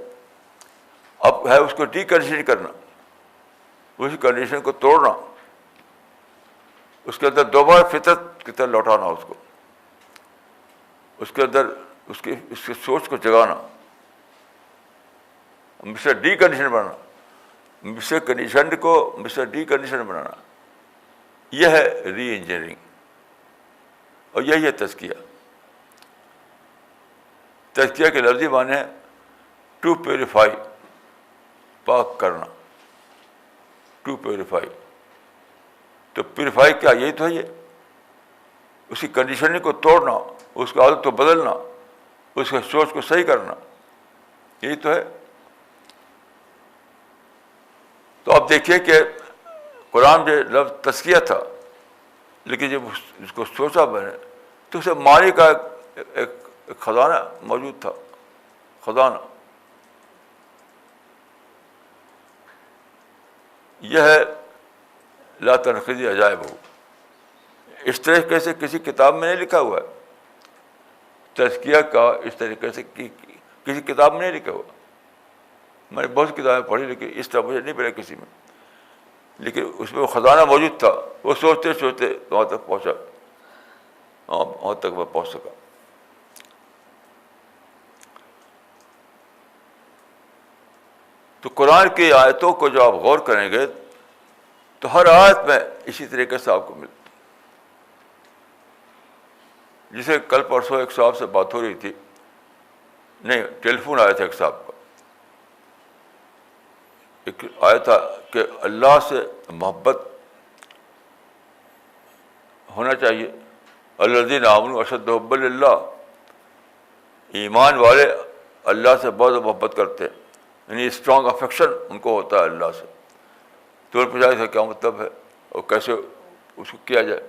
اب ہے اس کو ڈی کنڈیشن کرنا, اسی کنڈیشن کو توڑنا, اس کے اندر دوبارہ فطرت کی طرح لوٹانا, اس کے اندر اس کی سوچ کو جگانا, مسٹر ڈی کنڈیشن بنانا. مسٹر کنڈیشنڈ کو مسٹر ڈی کنڈیشن بنانا، یہ ہے ری انجینئرنگ، اور یہی ہے تزکیہ۔ تزکیہ کے لفظی معنی ہے ٹو پیوریفائی، پاک کرنا، ٹو پیوریفائی۔ تو پیوریفائی کیا؟ یہی تو ہے، یہ اس کی کنڈیشننگ کو توڑنا، اس کی عادت کو بدلنا، اس کے سوچ کو صحیح کرنا، یہی تو ہے۔ تو آپ دیکھیے کہ قرآن میں لفظ تزکیہ تھا، لیکن جب اس کو سوچا میں نے تو اسے معنی کا ایک خزانہ موجود تھا، خزانہ۔ یہ ہے لا تنقضی عجائب ہو، اس طریقے سے کسی کتاب میں نہیں لکھا ہوا ہے تزکیہ کا، اس طریقے سے کسی کتاب میں نہیں لکھا ہوا۔ میں نے بہت سی کتابیں پڑھی لیکن اس طرح مجھے نہیں ملا کسی میں، لیکن اس میں وہ خزانہ موجود تھا، وہ سوچتے سوچتے وہاں تک پہنچا، وہاں تک میں پہنچ سکا۔ تو قرآن کی آیتوں کو جو آپ غور کریں گے تو ہر آیت میں اسی طریقے سے آپ کو ملتا، جسے کل پرسوں ایک صاحب سے بات ہو رہی تھی، نہیں ٹیلی فون آیا تھا ایک صاحب کا، ایک آیا تھا کہ اللہ سے محبت ہونا چاہیے، الذین آمنوا اشد حبا للہ، ایمان والے اللہ سے بہت محبت کرتے ہیں، یعنی اسٹرانگ افیکشن ان کو ہوتا ہے اللہ سے۔ تو پوچھا تھا کیا مطلب ہے اور کیسے اس کو کیا جائے،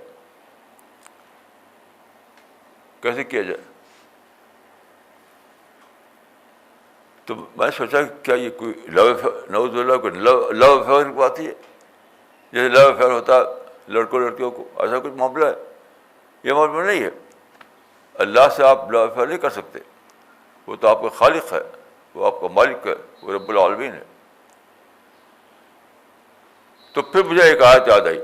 کیسے کیا جائے؟ تو میں سوچا کہ کیا یہ کوئی نعوذ باللہ کوئی لو افیئر کی بات ہے؟ جیسے لو افیئر ہوتا ہے لڑکوں لڑکیوں کو، ایسا کچھ معاملہ ہے؟ یہ معاملہ نہیں ہے۔ اللہ سے آپ لو افیئر نہیں کر سکتے، وہ تو آپ کا خالق ہے، وہ آپ کا مالک ہے، وہ رب العالمین ہے۔ تو پھر مجھے ایک آیت یاد آئی،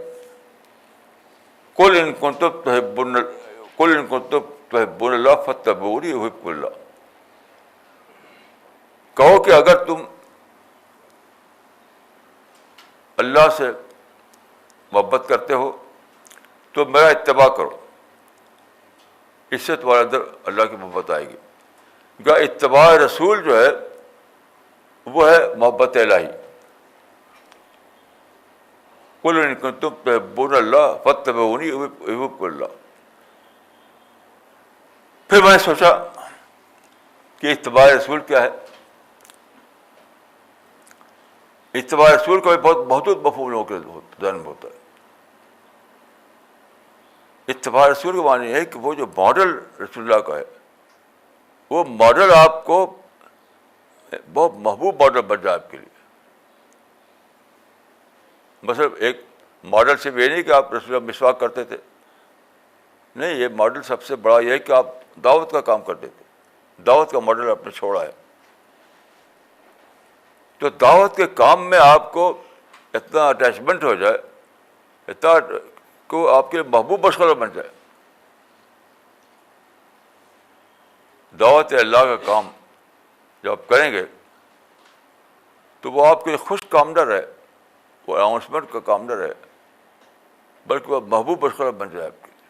قل ان کنتم تحبون اللہ فاتبعونی یحببکم اللہ۔ کہو کہ اگر تم اللہ سے محبت کرتے ہو تو میرا اتباع کرو، اس سے تمہارے اندر اللہ کی محبت آئے گی۔ کیا اتباع رسول جو ہے وہ ہے محبت الہی۔ قل ان کنتم تحبون اللہ فاتبعونی یحببکم اللہ۔ پھر میں نے سوچا کہ اتباع رسول کیا ہے؟ اتباع رسول کا بھی بہت محدود مفہوم لوگوں کے ذہن میں ہوتا ہے۔ اتباع رسول کا معنی ہے کہ وہ جو ماڈل رسول اللہ کا ہے، وہ ماڈل آپ کو بہت محبوب ماڈل بن جائے آپ کے لیے۔ مثلا ایک ماڈل صرف یہ نہیں کہ آپ رسول اللہ مسواک کرتے تھے، نہیں، یہ ماڈل سب سے بڑا یہ ہے کہ آپ دعوت کا کام کرتے تھے، دعوت کا ماڈل آپ نے چھوڑا ہے۔ تو دعوت کے کام میں آپ کو اتنا اٹیچمنٹ ہو جائے، اتنا کو آپ کے محبوب مشغلہ بن جائے۔ دعوت اللہ کا کام جب آپ کریں گے تو وہ آپ کے لیے خوش کام نہ رہے، وہ اناؤنسمنٹ کا کام نہ رہے، بلکہ وہ محبوب مشغلہ بن جائے آپ کے لیے۔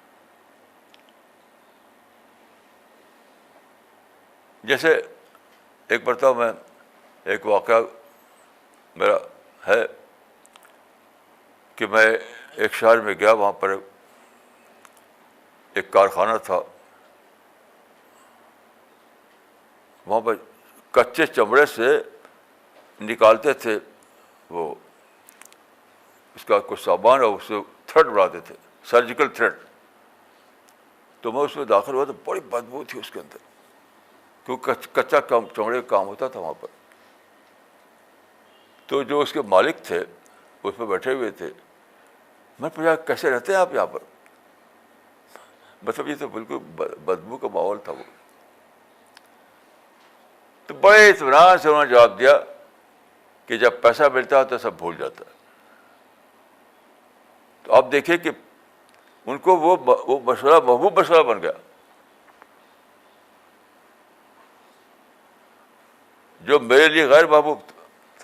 جیسے ایک مرتبہ میں ایک واقعہ میرا ہے کہ میں ایک شہر میں گیا، وہاں پر ایک کارخانہ تھا، وہاں پر کچے چمڑے سے نکالتے تھے وہ اس کا کچھ سامان، اور اس سے تھریڈ بناتے تھے، سرجیکل تھریڈ۔ تو میں اس میں داخل ہوا تو بڑی بدبو تھی اس کے اندر، کیونکہ کچا چمڑے کا کام ہوتا تھا وہاں پر۔ تو جو اس کے مالک تھے اس پہ بیٹھے ہوئے تھے، میں پوچھا کیسے رہتے ہیں آپ یہاں پر؟ مطلب یہ تو بالکل بدبو کا ماحول تھا وہ۔ تو بڑے اطمینان سے انہوں نے جواب دیا کہ جب پیسہ ملتا ہے تو سب بھول جاتا ہے۔ تو آپ دیکھیں کہ ان کو وہ مشورہ محبوب مشورہ بن گیا، جو میرے لیے غیر محبوب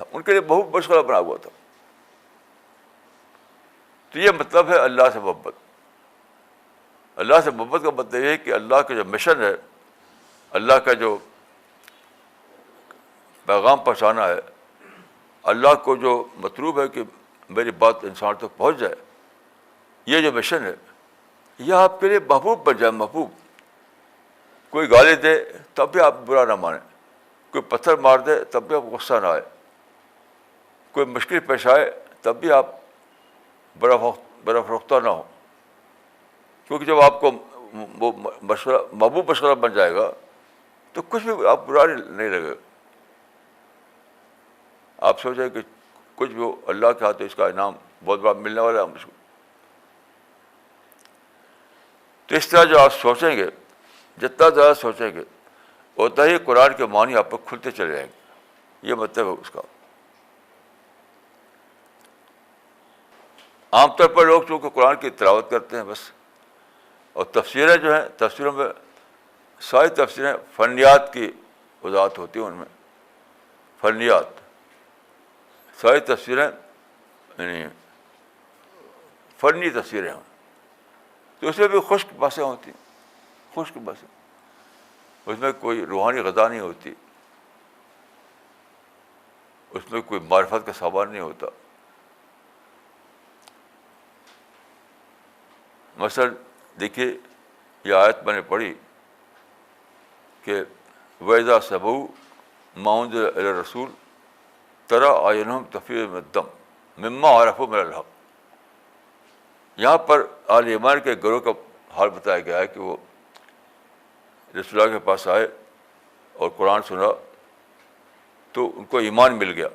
تھا، ان کے لیے بہت مشغلہ بنا ہوا تھا. تو یہ مطلب ہے اللہ سے محبت. اللہ سے محبت کا مطلب یہ ہے کہ اللہ کا جو مشن ہے، اللہ کا جو پیغام پہنچانا ہے، اللہ کو جو مطلوب ہے کہ میری بات انسان تک پہنچ جائے، یہ جو مشن ہے یہ آپ کے لیے محبوب بن جائے. محبوب. کوئی گالی دے تب بھی آپ برا نہ مانیں، کوئی پتھر مار دے تب بھی آپ غصہ نہ آئے، کوئی مشکل پیش آئے تب بھی آپ برافروختہ نہ ہو. کیونکہ جب آپ کو وہ مشورہ محبوب مشورہ بن جائے گا تو کچھ بھی آپ برا نہیں لگے. آپ سوچیں کہ کچھ بھی ہو، اللہ کے ہاتھ اس کا انعام بہت بڑا ملنے والا ہے مجھ کو. تو اس طرح جو آپ سوچیں گے، جتنا زیادہ سوچیں گے اتنا ہی قرآن کے معنی آپ کو کھلتے چلے جائیں گے. یہ مطلب ہے اس کا. عام طور پر لوگ چونکہ قرآن کی تلاوت کرتے ہیں بس، اور تفسیریں جو ہیں، تفسیروں میں ساری تفسیریں فنیات کی وضاحت ہوتی ہیں. ان میں فنیات، ساری تفسیریں یعنی فنی تفسیریں ہیں. تو اس میں بھی خشک باتیں ہوتی ہیں، خشک باتیں. اس میں کوئی روحانی غذا نہیں ہوتی، اس میں کوئی معرفت کا سامان نہیں ہوتا. مثلا دیکھیے، یہ آیت میں نے پڑھی کہ وَإِذَا سَمِعُوا مَا أُنزِلَ إِلَى الرَّسُولِ تَرَىٰ أَعْيُنَهُمْ تَفِيضُ مِنَ الدَّمْعِ مِمَّا عَرَفُوا مِنَ الْحَقِّ. یہاں پر اہل ایمان کے گروہ کا حال بتایا گیا ہے کہ وہ رسول اللہ کے پاس آئے اور قرآن سنا تو ان کو ایمان مل گیا،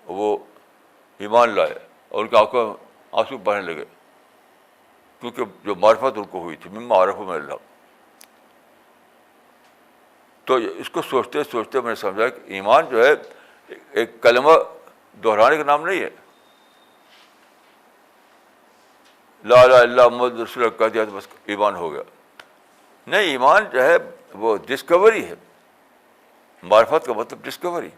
وہ ایمان لائے اور ان کی آنکھوں میں آنسو بہنے لگے، کیونکہ جو معرفت ان کو ہوئی تھی مما عرفوا من الحق. تو اس کو سوچتے سوچتے میں نے سمجھا کہ ایمان جو ہے ایک کلمہ دہرانے کا نام نہیں ہے. لا الہ الا اللہ محمد رسول اللہ کہہ دیا تو بس ایمان ہو گیا. نہیں، ایمان جو ہے وہ ڈسکوری ہے. معرفت کا مطلب ڈسکوری.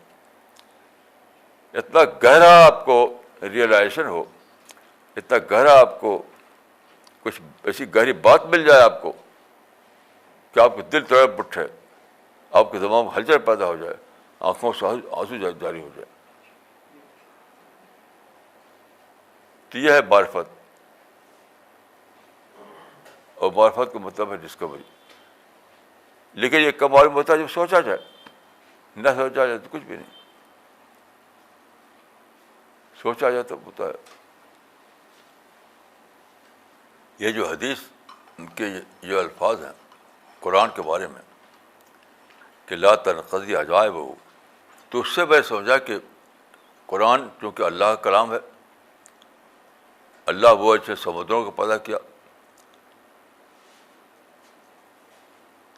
اتنا گہرا آپ کو ریئلائزیشن ہو، اتنا گہرا آپ کو کچھ ایسی گہری بات مل جائے آپ کو کہ آپ کو دل تڑپ اٹھے، آپ کے دماغ میں ہلچل پیدا ہو جائے، آنکھوں سے آنسو جاری ہو جائے. تو یہ ہے معرفت. اور معرفت کا مطلب ہے ڈسکوری. لیکن یہ کب معلوم ہوتا ہے جب سوچا جائے. نہ سوچا جائے تو کچھ بھی نہیں. سوچا جائے تب ہوتا ہے. یہ جو حدیث کے جو الفاظ ہیں قرآن کے بارے میں کہ لا تنقضی عجائبہ، تو اس سے میں سمجھا کہ قرآن چونکہ اللہ کا کلام ہے، اللہ وہ اچھے سمندروں کو پیدا کیا،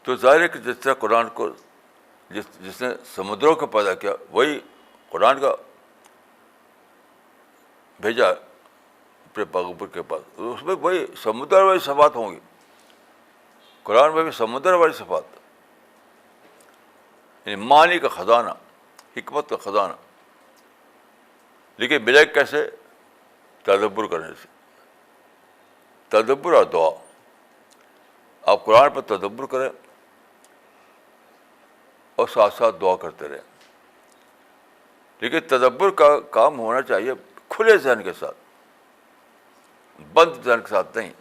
تو ظاہر ہے کہ جس طرح قرآن کو جس نے سمندروں کو پیدا کیا وہی قرآن کا بھیجا اپنے پیغمبر کے پاس. اس میں وہی سمندر والی صفات ہوں گی. قرآن میں بھی سمندر والی صفات، یعنی معنی کا خزانہ، حکمت کا خزانہ. لیکن ملے کیسے؟ تدبر کرنے سے. تدبر اور دعا. آپ قرآن پر تدبر کریں اور ساتھ ساتھ دعا کرتے رہیں. لیکن تدبر کا کام ہونا چاہیے کھلے ذہن کے ساتھ، بند ذہن کے ساتھ نہیں،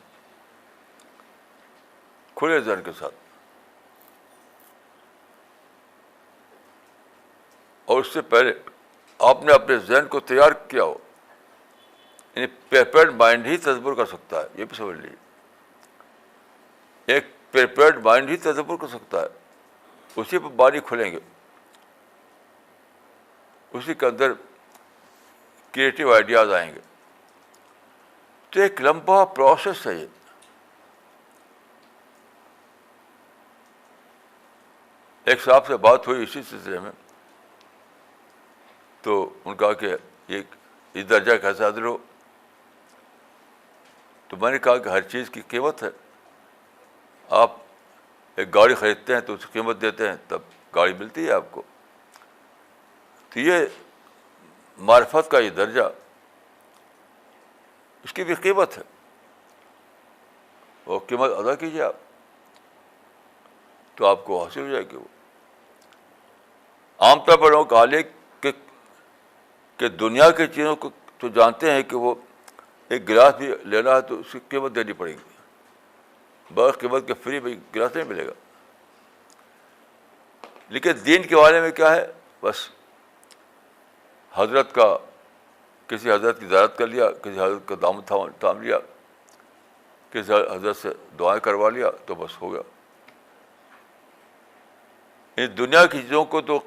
کھلے ذہن کے ساتھ. اور اس سے پہلے آپ نے اپنے ذہن کو تیار کیا ہو. یعنی پریپیئرڈ مائنڈ ہی تدبر کر سکتا ہے. یہ بھی سمجھ لیجیے، ایک پریپیئرڈ مائنڈ ہی تدبر کر سکتا ہے. اسی پہ بانی کھلیں گے، اسی کے اندر کریٹو آئیڈیاز آئیں گے. تو ایک لمبا پروسیس ہے یہ. ایک صاحب سے بات ہوئی اسی سلسلے میں، تو ان کا کہ یہ درجہ کیسے حاصل ہو؟ تو میں نے کہا کہ ہر چیز کی قیمت ہے. آپ ایک گاڑی خریدتے ہیں تو اس کی قیمت دیتے ہیں تب گاڑی ملتی ہے آپ کو. تو یہ معرفت کا یہ درجہ، اس کی بھی قیمت ہے، وہ قیمت ادا کیجیے آپ، تو آپ کو حاصل ہو جائے گی وہ۔ عام طور پر لوگوں کا حال ہے کہ دنیا کی چیزوں کو تو جانتے ہیں کہ وہ ایک گلاس بھی لینا ہے تو اس کی قیمت دینی پڑے گی، بغیر قیمت کے فری میں گلاس نہیں ملے گا۔ لیکن دین کے بارے میں کیا ہے، بس حضرت کا، کسی حضرت کی زیارت کر لیا، کسی حضرت کا دامن تھام لیا، کسی حضرت سے دعائیں کروا لیا تو بس ہو گیا۔ ان دنیا کی چیزوں کو تو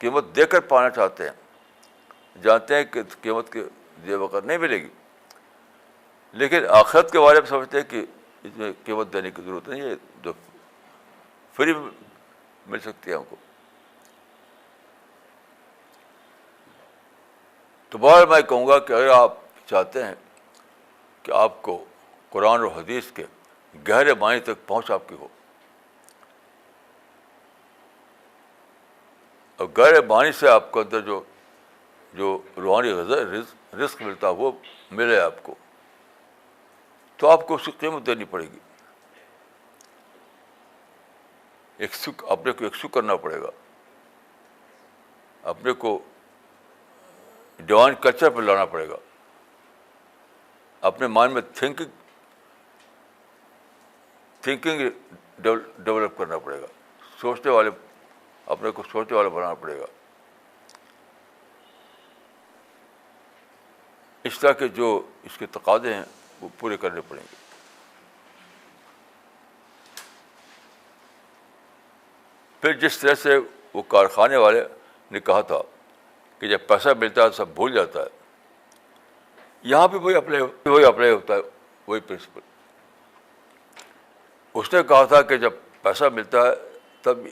قیمت دے کر پانا چاہتے ہیں، جانتے ہیں کہ قیمت کے دیے بغیر نہیں ملے گی، لیکن آخرت کے بارے میں سمجھتے ہیں کہ اس میں قیمت دینے کی ضرورت نہیں ہے، جو فری مل سکتی ہے ہم کو۔ تو بہرحال میں کہوں گا کہ اگر آپ چاہتے ہیں کہ آپ کو قرآن اور حدیث کے گہرے معنی تک پہنچ آپ کی ہو، اور گہرے معنی سے آپ کو اندر جو روحانی رزق ملتا ہے وہ ملے آپ کو، تو آپ کو اس کی قیمت دینی پڑے گی، اپنے کو یکسو کرنا پڑے گا، اپنے کو ڈیوائن کلچر پہ لانا پڑے گا، اپنے مائنڈ میں تھنکنگ ڈیولپ کرنا پڑے گا، سوچنے والے، اپنے کو سوچنے والا بنانا پڑے گا، اس طرح کے جو اس کے تقاضے ہیں وہ پورے کرنے پڑیں گے۔ پھر جس طرح سے وہ کارخانے والے نے کہا تھا کہ جب پیسہ ملتا ہے سب بھول جاتا ہے، یہاں بھی وہی اپلائی ہوتا ہے، وہی پرنسپل۔ اس نے کہا تھا کہ جب پیسہ ملتا ہے تب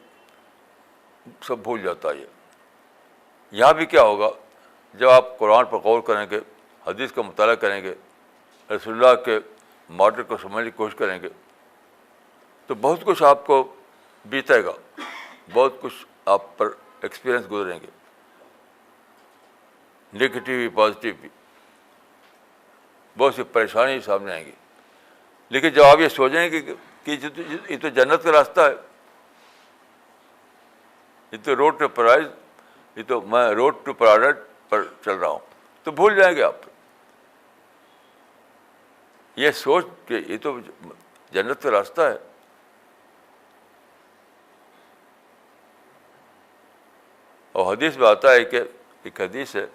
سب بھول جاتا ہے، یہاں بھی کیا ہوگا، جب آپ قرآن پر غور کریں گے، حدیث کا مطالعہ کریں گے، رسول اللہ کے ماڈل کو سمجھنے کی کوشش کریں گے، تو بہت کچھ آپ کو بیتے گا، بہت کچھ آپ پر ایکسپیرئنس گزریں گے، نگیٹو بھی پازیٹیو بھی، بہت سی پریشانی سامنے آئیں گی۔ لیکن جب آپ یہ سوچیں گے کہ یہ تو جنت کا راستہ ہے، یہ تو روڈ ٹو پیراڈائز، یہ تو میں روڈ ٹو پیراڈائز پر چل رہا ہوں، تو بھول جائیں گے آپ۔ یہ سوچ کہ یہ تو جنت کا راستہ ہے، اور حدیث میں آتا ہے کہ ایک حدیث ہے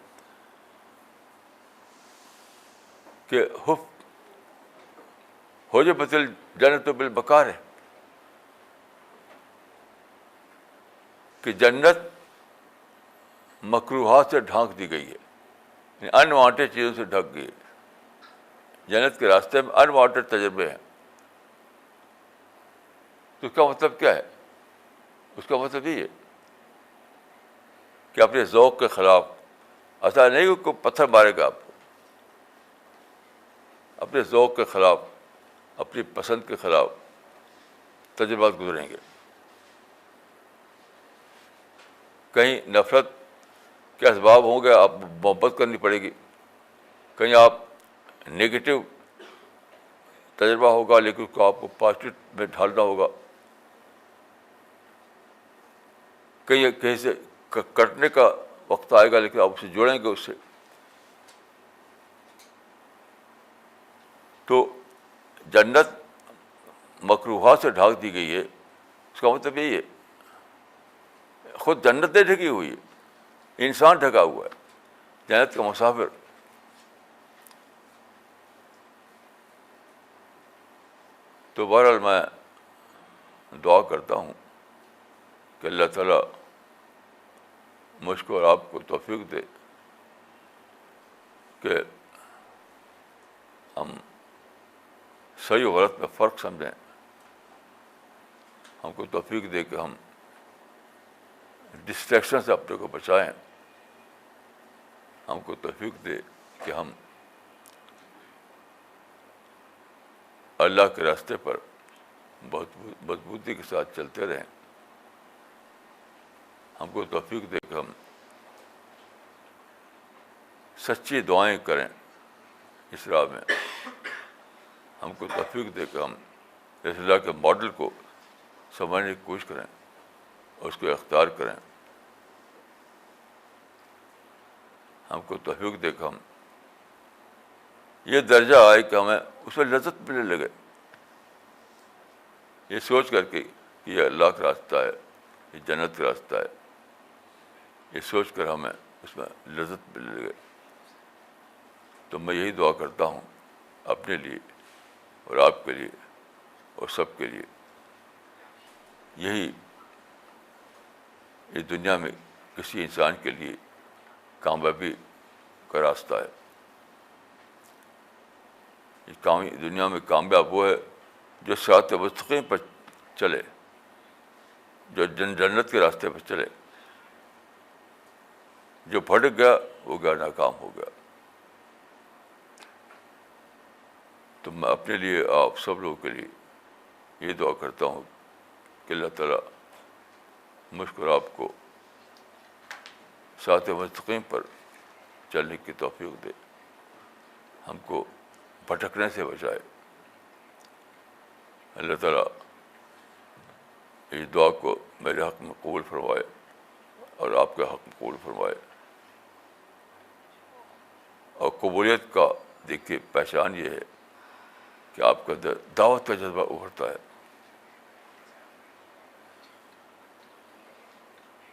کہ حجبت الجنت بالمکارہ، کہ جنت مکروہات سے ڈھانک دی گئی ہے، انوانٹیڈ چیزوں سے ڈھک گئی ہے، جنت کے راستے میں انوانٹیڈ تجربے ہیں۔ تو اس کا مطلب کیا ہے؟ اس کا مطلب یہ ہے کہ اپنے ذوق کے خلاف، ایسا نہیں کہ کوئی پتھر مارے گا آپ کو، اپنے ذوق کے خلاف، اپنی پسند کے خلاف تجربات گزریں گے۔ کہیں نفرت کے اسباب ہوں گے، آپ محبت کرنی پڑے گی، کہیں آپ نگیٹو تجربہ ہوگا لیکن اس کو آپ کو پازیٹیو میں ڈھالنا ہوگا، کہیں سے کٹنے کا وقت آئے گا لیکن آپ اسے جوڑیں گے اس سے۔ تو جنت مکروہات سے ڈھانک دی گئی ہے، اس کا مطلب یہی ہے، خود جنت نہیں ڈھکی ہوئی ہے، انسان ڈھکا ہوا ہے، جنت کا مسافر۔ تو بہرحال میں دعا کرتا ہوں کہ اللہ تعالیٰ مجھ کو اور آپ کو توفیق دے کہ ہم صحیح و غلط میں فرق سمجھیں، ہم کو توفیق دے کہ ہم ڈسٹریکشن سے اپنے کو بچائیں، ہم کو توفیق دے کہ ہم اللہ کے راستے پر بہت مضبوطی کے ساتھ چلتے رہیں، ہم کو توفیق دے کہ ہم سچی دعائیں کریں اس راہ میں. ہم کو توفیق دے کہ ہم رسول اللہ کے ماڈل کو سمجھنے کی کوشش کریں اور اس کو اختیار کریں. ہم کو توفیق دے کہ ہم یہ درجہ آئے کہ ہمیں اس میں لذت ملنے لگے, یہ سوچ کر کے کہ یہ اللہ کا راستہ ہے, یہ جنت کا راستہ ہے, یہ سوچ کر ہمیں اس میں لذت ملنے لگے. تو میں یہی دعا کرتا ہوں اپنے لیے اور آپ کے لیے اور سب کے لیے. یہی اس دنیا میں کسی انسان کے لیے کامیابی کا راستہ ہے. اس دنیا میں کامیاب وہ ہے جو صراط مستقیم پر چلے, جو جنت کے راستے پر چلے. جو بھٹک گیا وہ گیا, ناکام ہو گیا. تو میں اپنے لیے, آپ سب لوگوں کے لیے یہ دعا کرتا ہوں کہ اللہ تعالیٰ مجھ کو اور آپ کو صراط مستقیم پر چلنے کی توفیق دے, ہم کو بھٹکنے سے بچائے. اللہ تعالیٰ اس دعا کو میرے حق میں قبول فرمائے اور آپ کے حق میں قبول فرمائے. اور قبولیت کا دیکھیے پہچان یہ ہے کہ آپ کے اندر دعوت کا جذبہ ابھرتا ہے.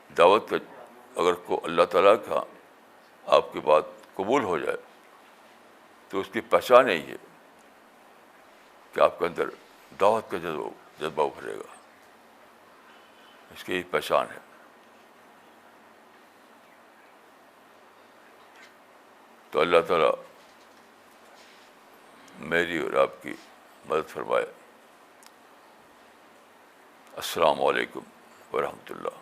دعوت کا اگر کو اللہ تعالیٰ کا آپ کی بات قبول ہو جائے تو اس کی پہچان یہی ہے کہ آپ کے اندر دعوت کا جذبہ ابھرے گا. اس کی پہچان ہے. تو اللہ تعالیٰ میری اور آپ کی مدد فرمائے. السلام علیکم ورحمۃ اللہ.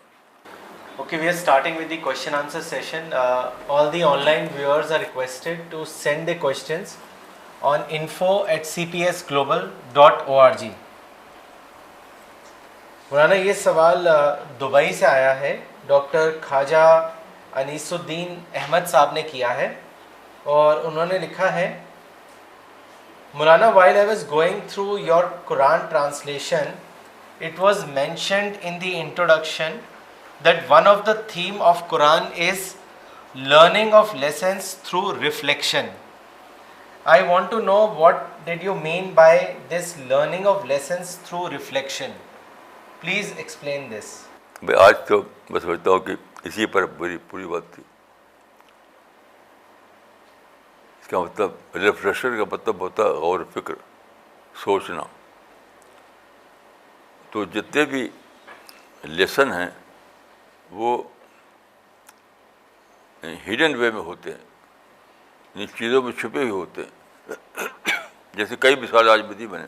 Okay, we are starting with the question answer session. All the online viewers are requested to send their questions on info@cpsglobal.org. مولانا یہ سوال دبئی سے آیا ہے, ڈاکٹر خواجہ انیس الدین احمد صاحب نے کیا ہے, اور انہوں نے لکھا ہے, مولانا while I was going through your Quran translation, it was mentioned in the introduction that one of the theme of Quran is learning of lessons through reflection. I want to know what did you mean by this learning of lessons through reflection. Please explain this. میں آج تو میں سمجھتا ہوں کہ اسی پر پوری بات تھی. اس کا مطلب ریفلیکشن کا مطلب ہوتا ہے غور و فکر, سوچنا. تو جتنے بھی لیسن ہیں وہ ہڈن وے میں ہوتے ہیں, ان چیزوں میں چھپے ہوئے ہوتے ہیں. جیسے کئی مثال آج بھی دی میں نے.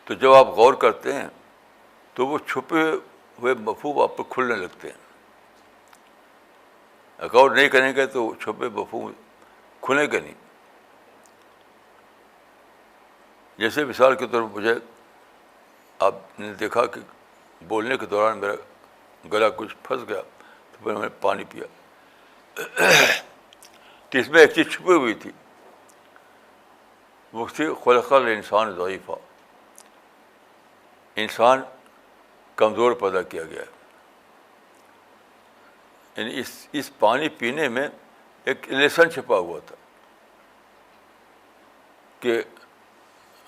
تو جب آپ غور کرتے ہیں تو وہ چھپے ہوئے مفہوم آپ پر کھلنے لگتے ہیں. غور نہیں کریں گے تو چھپے مفہوم کھلیں گے نہیں. جیسے مثال کے طور پر مجھے آپ نے دیکھا کہ بولنے کے دوران میرا گلا کچھ پھنس گیا تو پھر میں نے پانی پیا. تو اس میں ایک چیز چھپی ہوئی تھی, وہ تھی خلق الانسان ضعیفا, انسان کمزور پیدا کیا گیا ہے. یعنی اس پانی پینے میں ایک لیسن چھپا ہوا تھا کہ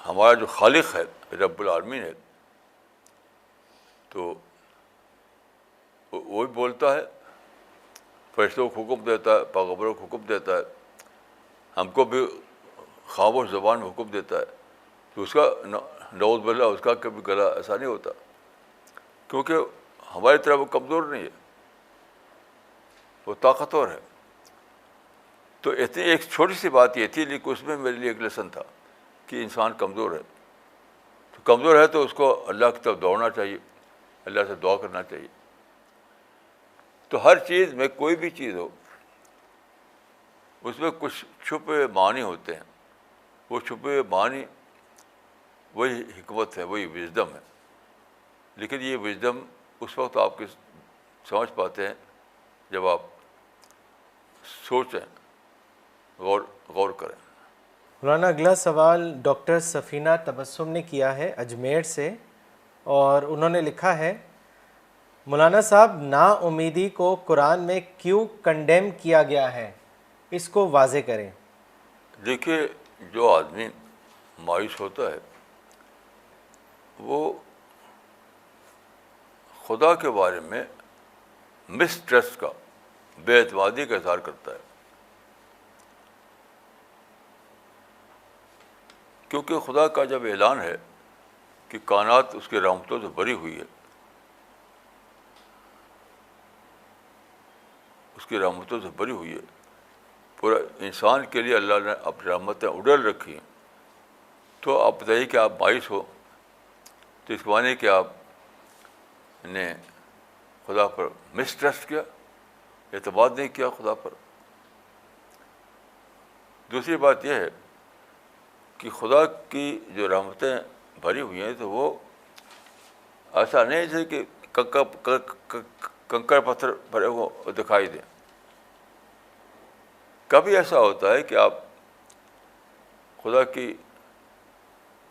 ہمارا جو خالق ہے رب العالمین ہے, تو وہ بھی بولتا ہے, فرشتوں کو حکم دیتا ہے, پیغمبروں کو حکم دیتا ہے, ہم کو بھی خاموش زبان میں حکم دیتا ہے. تو اس کا نعوذ باللہ اس کا کبھی گلا ایسا نہیں ہوتا, کیونکہ ہماری طرح وہ کمزور نہیں ہے, وہ طاقتور ہے. تو اتنی ایک چھوٹی سی بات یہ تھی, لیکن اس میں میرے لیے ایک لیسن تھا کہ انسان کمزور ہے. تو کمزور ہے تو اس کو اللہ کی طرف دوڑنا چاہیے, اللہ سے دعا کرنا چاہیے. تو ہر چیز میں, کوئی بھی چیز ہو, اس میں کچھ چھپے معنی ہوتے ہیں. وہ چھپے معنی وہی حکمت ہے, وہی وژڈم ہے. لیکن یہ وژڈم اس وقت آپ کے سمجھ پاتے ہیں جب آپ سوچیں، غور کریں۔ مولانا اگلا سوال ڈاکٹر سفینہ تبسم نے کیا ہے اجمیر سے، اور انہوں نے لکھا ہے مولانا صاحب نا امیدی کو قرآن میں کیوں کنڈیم کیا گیا ہے، اس کو واضح کریں۔ دیکھیے، جو آدمی مایوس ہوتا ہے وہ خدا کے بارے میں مسٹرسٹ کا، بے اعتمادی کا اظہار کرتا ہے، کیونکہ خدا کا جب اعلان ہے کہ کائنات اس کی رحمتوں سے بھری ہوئی ہے، اس کی رحمتوں سے بھری ہوئی ہے، پورا انسان کے لیے اللہ نے اپنی رحمتیں اڈل رکھی ہیں، تو آپ بتائیے کہ آپ مایوس ہو، تو اس معنی کہ آپ نے خدا پر مسٹرسٹ کیا، اعتماد نہیں کیا خدا پر۔ دوسری بات یہ ہے کہ خدا کی جو رحمتیں بھری ہوئی ہیں تو وہ ایسا نہیں جیسے کہ کنکر پتھر بھرے وہ دکھائی دیں۔ کبھی ایسا ہوتا ہے کہ آپ خدا کی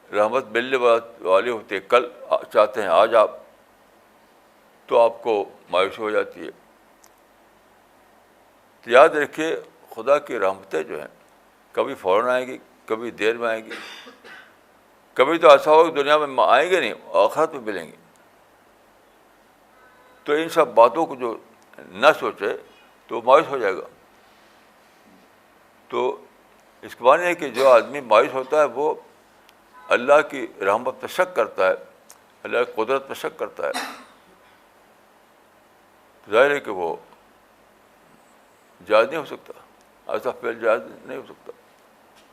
رحمت ملنے والی ہوتی ہے، کل چاہتے ہیں آج آپ، تو آپ کو مایوسی ہو جاتی ہے۔ تو یاد رکھیے، خدا کی رحمتیں جو ہیں کبھی فوراً آئیں گی، کبھی دیر میں آئیں گی، کبھی تو ایسا ہوگا دنیا میں آئیں گے نہیں، آخرت میں ملیں گی۔ تو ان سب باتوں کو جو نہ سوچے تو مایوس ہو جائے گا۔ تو اس کے معنی ہے کہ جو آدمی مایوس ہوتا ہے وہ اللہ کی رحمت پہ شک کرتا ہے، اللہ کی قدرت پہ شک کرتا ہے، ظاہر ہے کہ وہ جائز نہیں ہو سکتا، ایسا فعل جائز نہیں ہو سکتا۔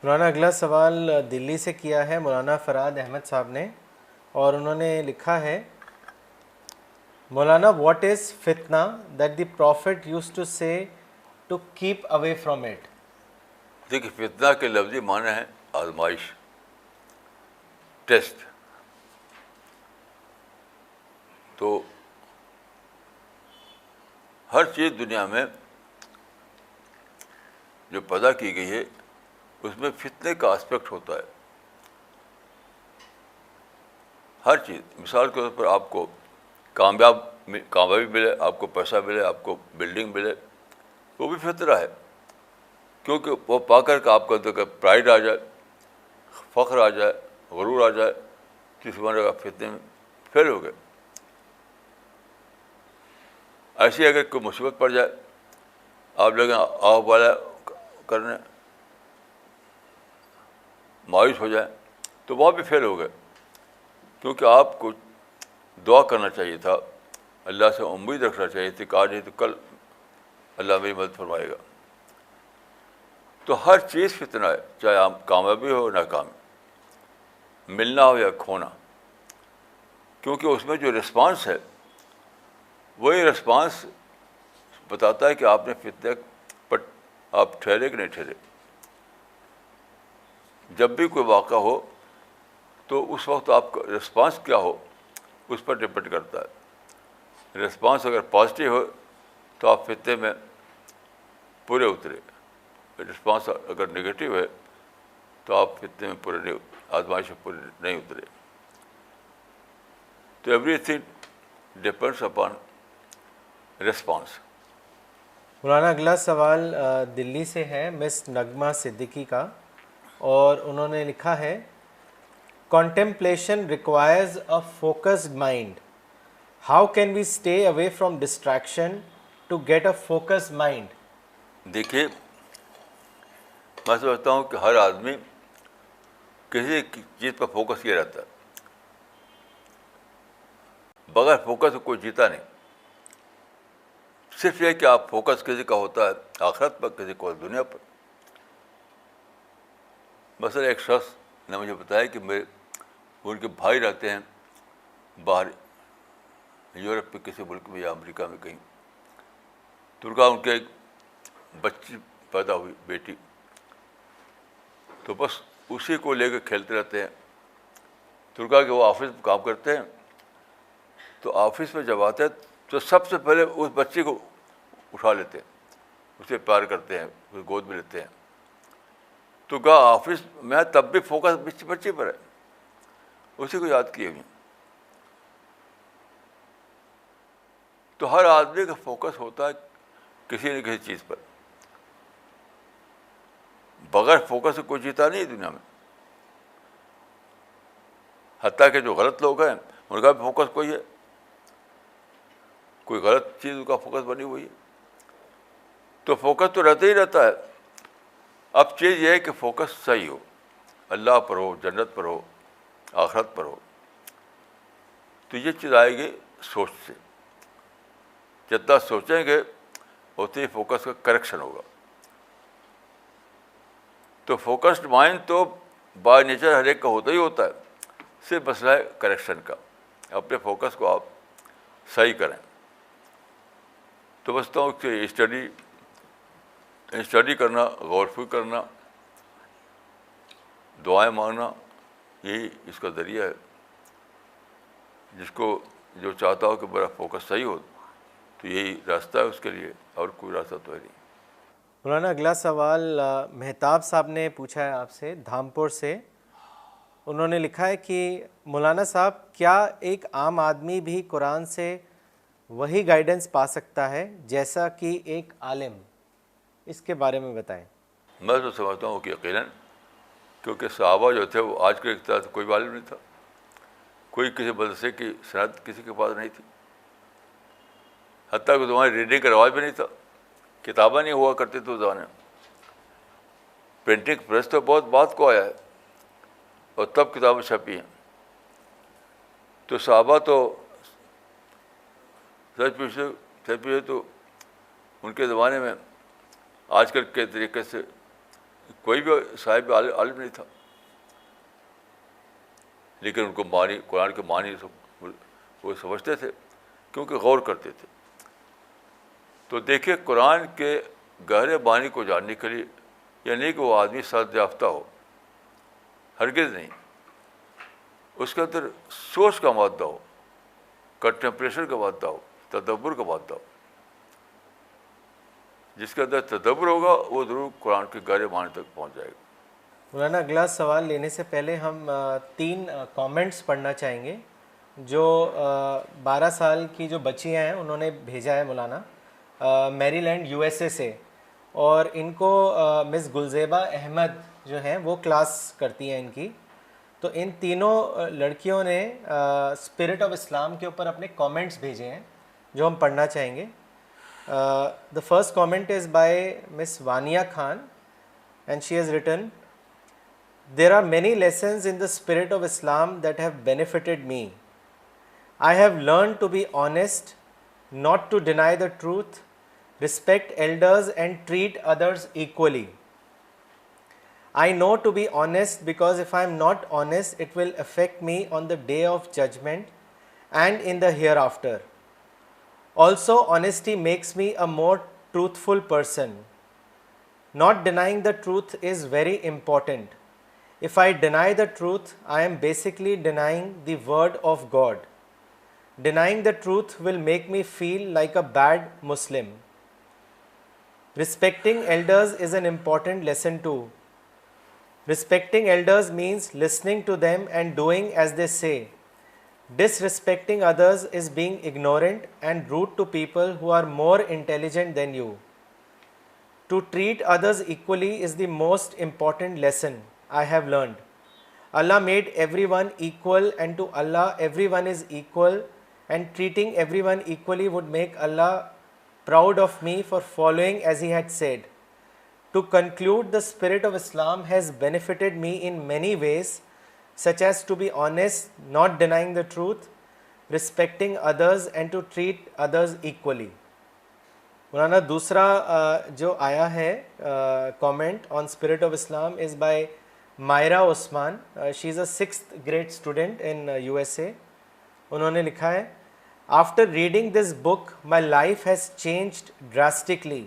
مولانا اگلا سوال دلی سے کیا ہے مولانا فراد احمد صاحب نے، اور انہوں نے لکھا ہے مولانا واٹ از فتنہ that the prophet use to say to keep away from it. دیکھیے، فتنہ کے لفظی معنی ہے آزمائش، ٹیسٹ۔ تو ہر چیز دنیا میں جو پیدا کی گئی ہے اس میں فتنے کا اسپیکٹ ہوتا ہے، ہر چیز۔ مثال کے طور پر آپ کو کامیابی ملے، آپ کو پیسہ ملے، آپ کو بلڈنگ ملے، وہ بھی فطرہ ہے، کیونکہ وہ پا کر کے آپ کو اندر پرائڈ آ جائے، فخر آ جائے، غرور آ جائے، تو اس معنی آپ فتنے میں فیل ہو گئے۔ ایسے اگر کوئی مصیبت پڑ جائے، آپ لوگ آہ والا کرنے، مایوس ہو جائیں، تو وہاں بھی فیل ہو گئے، کیونکہ آپ کو دعا کرنا چاہیے تھا، اللہ سے امید رکھنا چاہیے تھی کہ آج نہیں تو کل اللہ میری مدد فرمائے گا۔ تو ہر چیز فتنہ ہے، چاہے آپ کامیابی ہو ناکامی، ملنا ہو یا کھونا، کیونکہ اس میں جو رسپانس ہے وہی رسپانس بتاتا ہے کہ آپ نے فتنے پر آپ ٹھہرے کہ نہیں ٹھہرے۔ جب بھی کوئی واقعہ ہو تو اس وقت آپ کا رسپانس کیا ہو اس پر ڈپینڈ کرتا ہے۔ رسپانس اگر پازیٹیو ہو تو آپ فتنے میں پورے اترے، رسپانس اگر نگیٹو ہے تو آپ فتنے میں پورے نہیں، آزمائش میں پورے نہیں اترے۔ تو every thing depends upon response. مولانا اگلا سوال دلی سے ہے مس نغمہ صدیقی کا، اور انہوں نے لکھا ہے Contemplation requires a focused mind. How can we stay away from distraction to get a focused mind? دیکھیے، میں سمجھتا ہوں کہ ہر آدمی کسی چیز پر فوکس کیا رہتا ہے، بغیر فوکس کوئی جیتا نہیں۔ صرف یہ کہ آپ فوکس کسی کا ہوتا ہے آخرت پر، کسی کو دنیا پر۔ مثلا ایک شخص نے مجھے بتایا کہ ان کے بھائی رہتے ہیں باہر یورپ کے کسی ملک میں یا امریکہ میں کہیں، تو ان کے ایک بچی پیدا ہوئی، بیٹی، تو بس اسی کو لے کے کھیلتے رہتے ہیں۔ تو کہ وہ آفس میں کام کرتے ہیں، تو آفس میں جب آتے ہیں تو سب سے پہلے اس بچی کو اٹھا لیتے ہیں اسے پیار کرتے ہیں, اسے گود میں لیتے ہیں. تو کہا آفس میں تب بھی فوکس بچے پر ہے, اسی کو یاد کیے ہوئے. تو ہر آدمی کا فوکس ہوتا ہے کسی نہ کسی چیز پر. بغیر فوکس سے کوئی جیتا نہیں دنیا میں. حتیٰ کہ جو غلط لوگ ہیں ان کا بھی فوکس کوئی ہے, کوئی غلط چیز ان کا فوکس بنی ہوئی ہے. تو فوکس تو رہتا ہی رہتا ہے. اب چیز یہ ہے کہ فوکس صحیح ہو, اللہ پر ہو, جنت پر ہو, آخرت پر ہو. تو یہ چیز آئے گی سوچ سے. جتنا سوچیں گے اتنی ہی فوکس کا کریکشن ہوگا. تو فوکسڈ مائنڈ تو بائی نیچر ہر ایک کا ہوتا ہی ہوتا ہے, صرف مسئلہ ہے کریکشن کا. اپنے فوکس کو آپ صحیح کریں. تو بستا ہوں کہ اسٹڈی کرنا, غور فکر کرنا, دعائیں مانگنا, یہی اس کا ذریعہ ہے. جس کو جو چاہتا ہو کہ میرا فوکس صحیح ہو تو یہی راستہ ہے اس کے لیے, اور کوئی راستہ تو ہے نہیں. مولانا اگلا سوال مہتاب صاحب نے پوچھا ہے آپ سے, دھامپور سے. انہوں نے لکھا ہے کہ مولانا صاحب کیا ایک عام آدمی بھی قرآن سے وہی گائیڈنس پا سکتا ہے جیسا کہ ایک عالم؟ اس کے بارے میں بتائیں. میں تو سمجھتا ہوں کہ یقیناً, کیونکہ صحابہ جو تھے وہ آج کے طرح کوئی عالم نہیں تھا, کوئی کسی مدرسے کی سند کسی کے پاس نہیں تھی, حتیٰ کہ تمہاری ریڈنگ کا رواج بھی نہیں تھا, کتابیں نہیں ہوا کرتی تو زمانے میں. پرنٹنگ پریس تو بہت بعد کو آیا ہے, اور تب کتابیں چھپی ہیں. تو صحابہ تو سچ پوچھے تو ان کے زمانے میں آج کل کے طریقے سے کوئی بھی صاحب عالم نہیں تھا, لیکن ان کو معنی, قرآن کے معنی وہ سمجھتے تھے کیونکہ غور کرتے تھے. تو دیکھیے, قرآن کے گہرے معنی کو جاننے کے لیے یہ نہیں کہ وہ آدمی سعادت یافتہ ہو, ہرگز نہیں. اس کے اندر سوچ کا مادہ ہو, کنٹمپلیشن کا مادہ ہو, تدبر کا مادہ ہو. جس کے اندر تدبر ہوگا وہ ضرور قرآن کے گہرے معنی تک پہنچ جائے گا. مولانا اگلا سوال لینے سے پہلے ہم 3 کامنٹس پڑھنا چاہیں گے جو 12 سال کی جو بچیاں ہیں انہوں نے بھیجا ہے مولانا, میری لینڈ USA سے. اور ان کو مس گلزیبہ احمد جو ہیں وہ کلاس کرتی ہیں ان کی. تو ان تینوں لڑکیوں نے اسپرٹ آف اسلام کے اوپر اپنے کامنٹس بھیجے ہیں جو ہم پڑھنا چاہیں گے. The first comment is by Miss Vania Khan, and she has written, "There are many lessons in the spirit of Islam that have benefited me. I have learned to be honest, not to deny the truth, respect elders and treat others equally. I know to be honest because if I am not honest, it will affect me on the day of judgment and in the hereafter. Also, honesty makes me a more truthful person. Not denying the truth is very important. If I deny the truth, I am basically denying the word of God. Denying the truth will make me feel like a bad Muslim. Respecting elders is an important lesson too. Respecting elders means listening to them and doing as they say. Disrespecting others is being ignorant and rude to people who are more intelligent than you. To treat others equally is the most important lesson I have learned. Allah made everyone equal, and to Allah everyone is equal, and treating everyone equally would make Allah proud of me for following as He had said. To conclude, the spirit of Islam has benefited me in many ways, such as to be honest, not denying the truth, respecting others and to treat others equally." مولانا دوسرا جو آیا ہے comment on spirit of Islam is by Maira Usman. She is a 6th grade student in USA. انہوں نے لکھا ہے, "After reading this book, my life has changed drastically.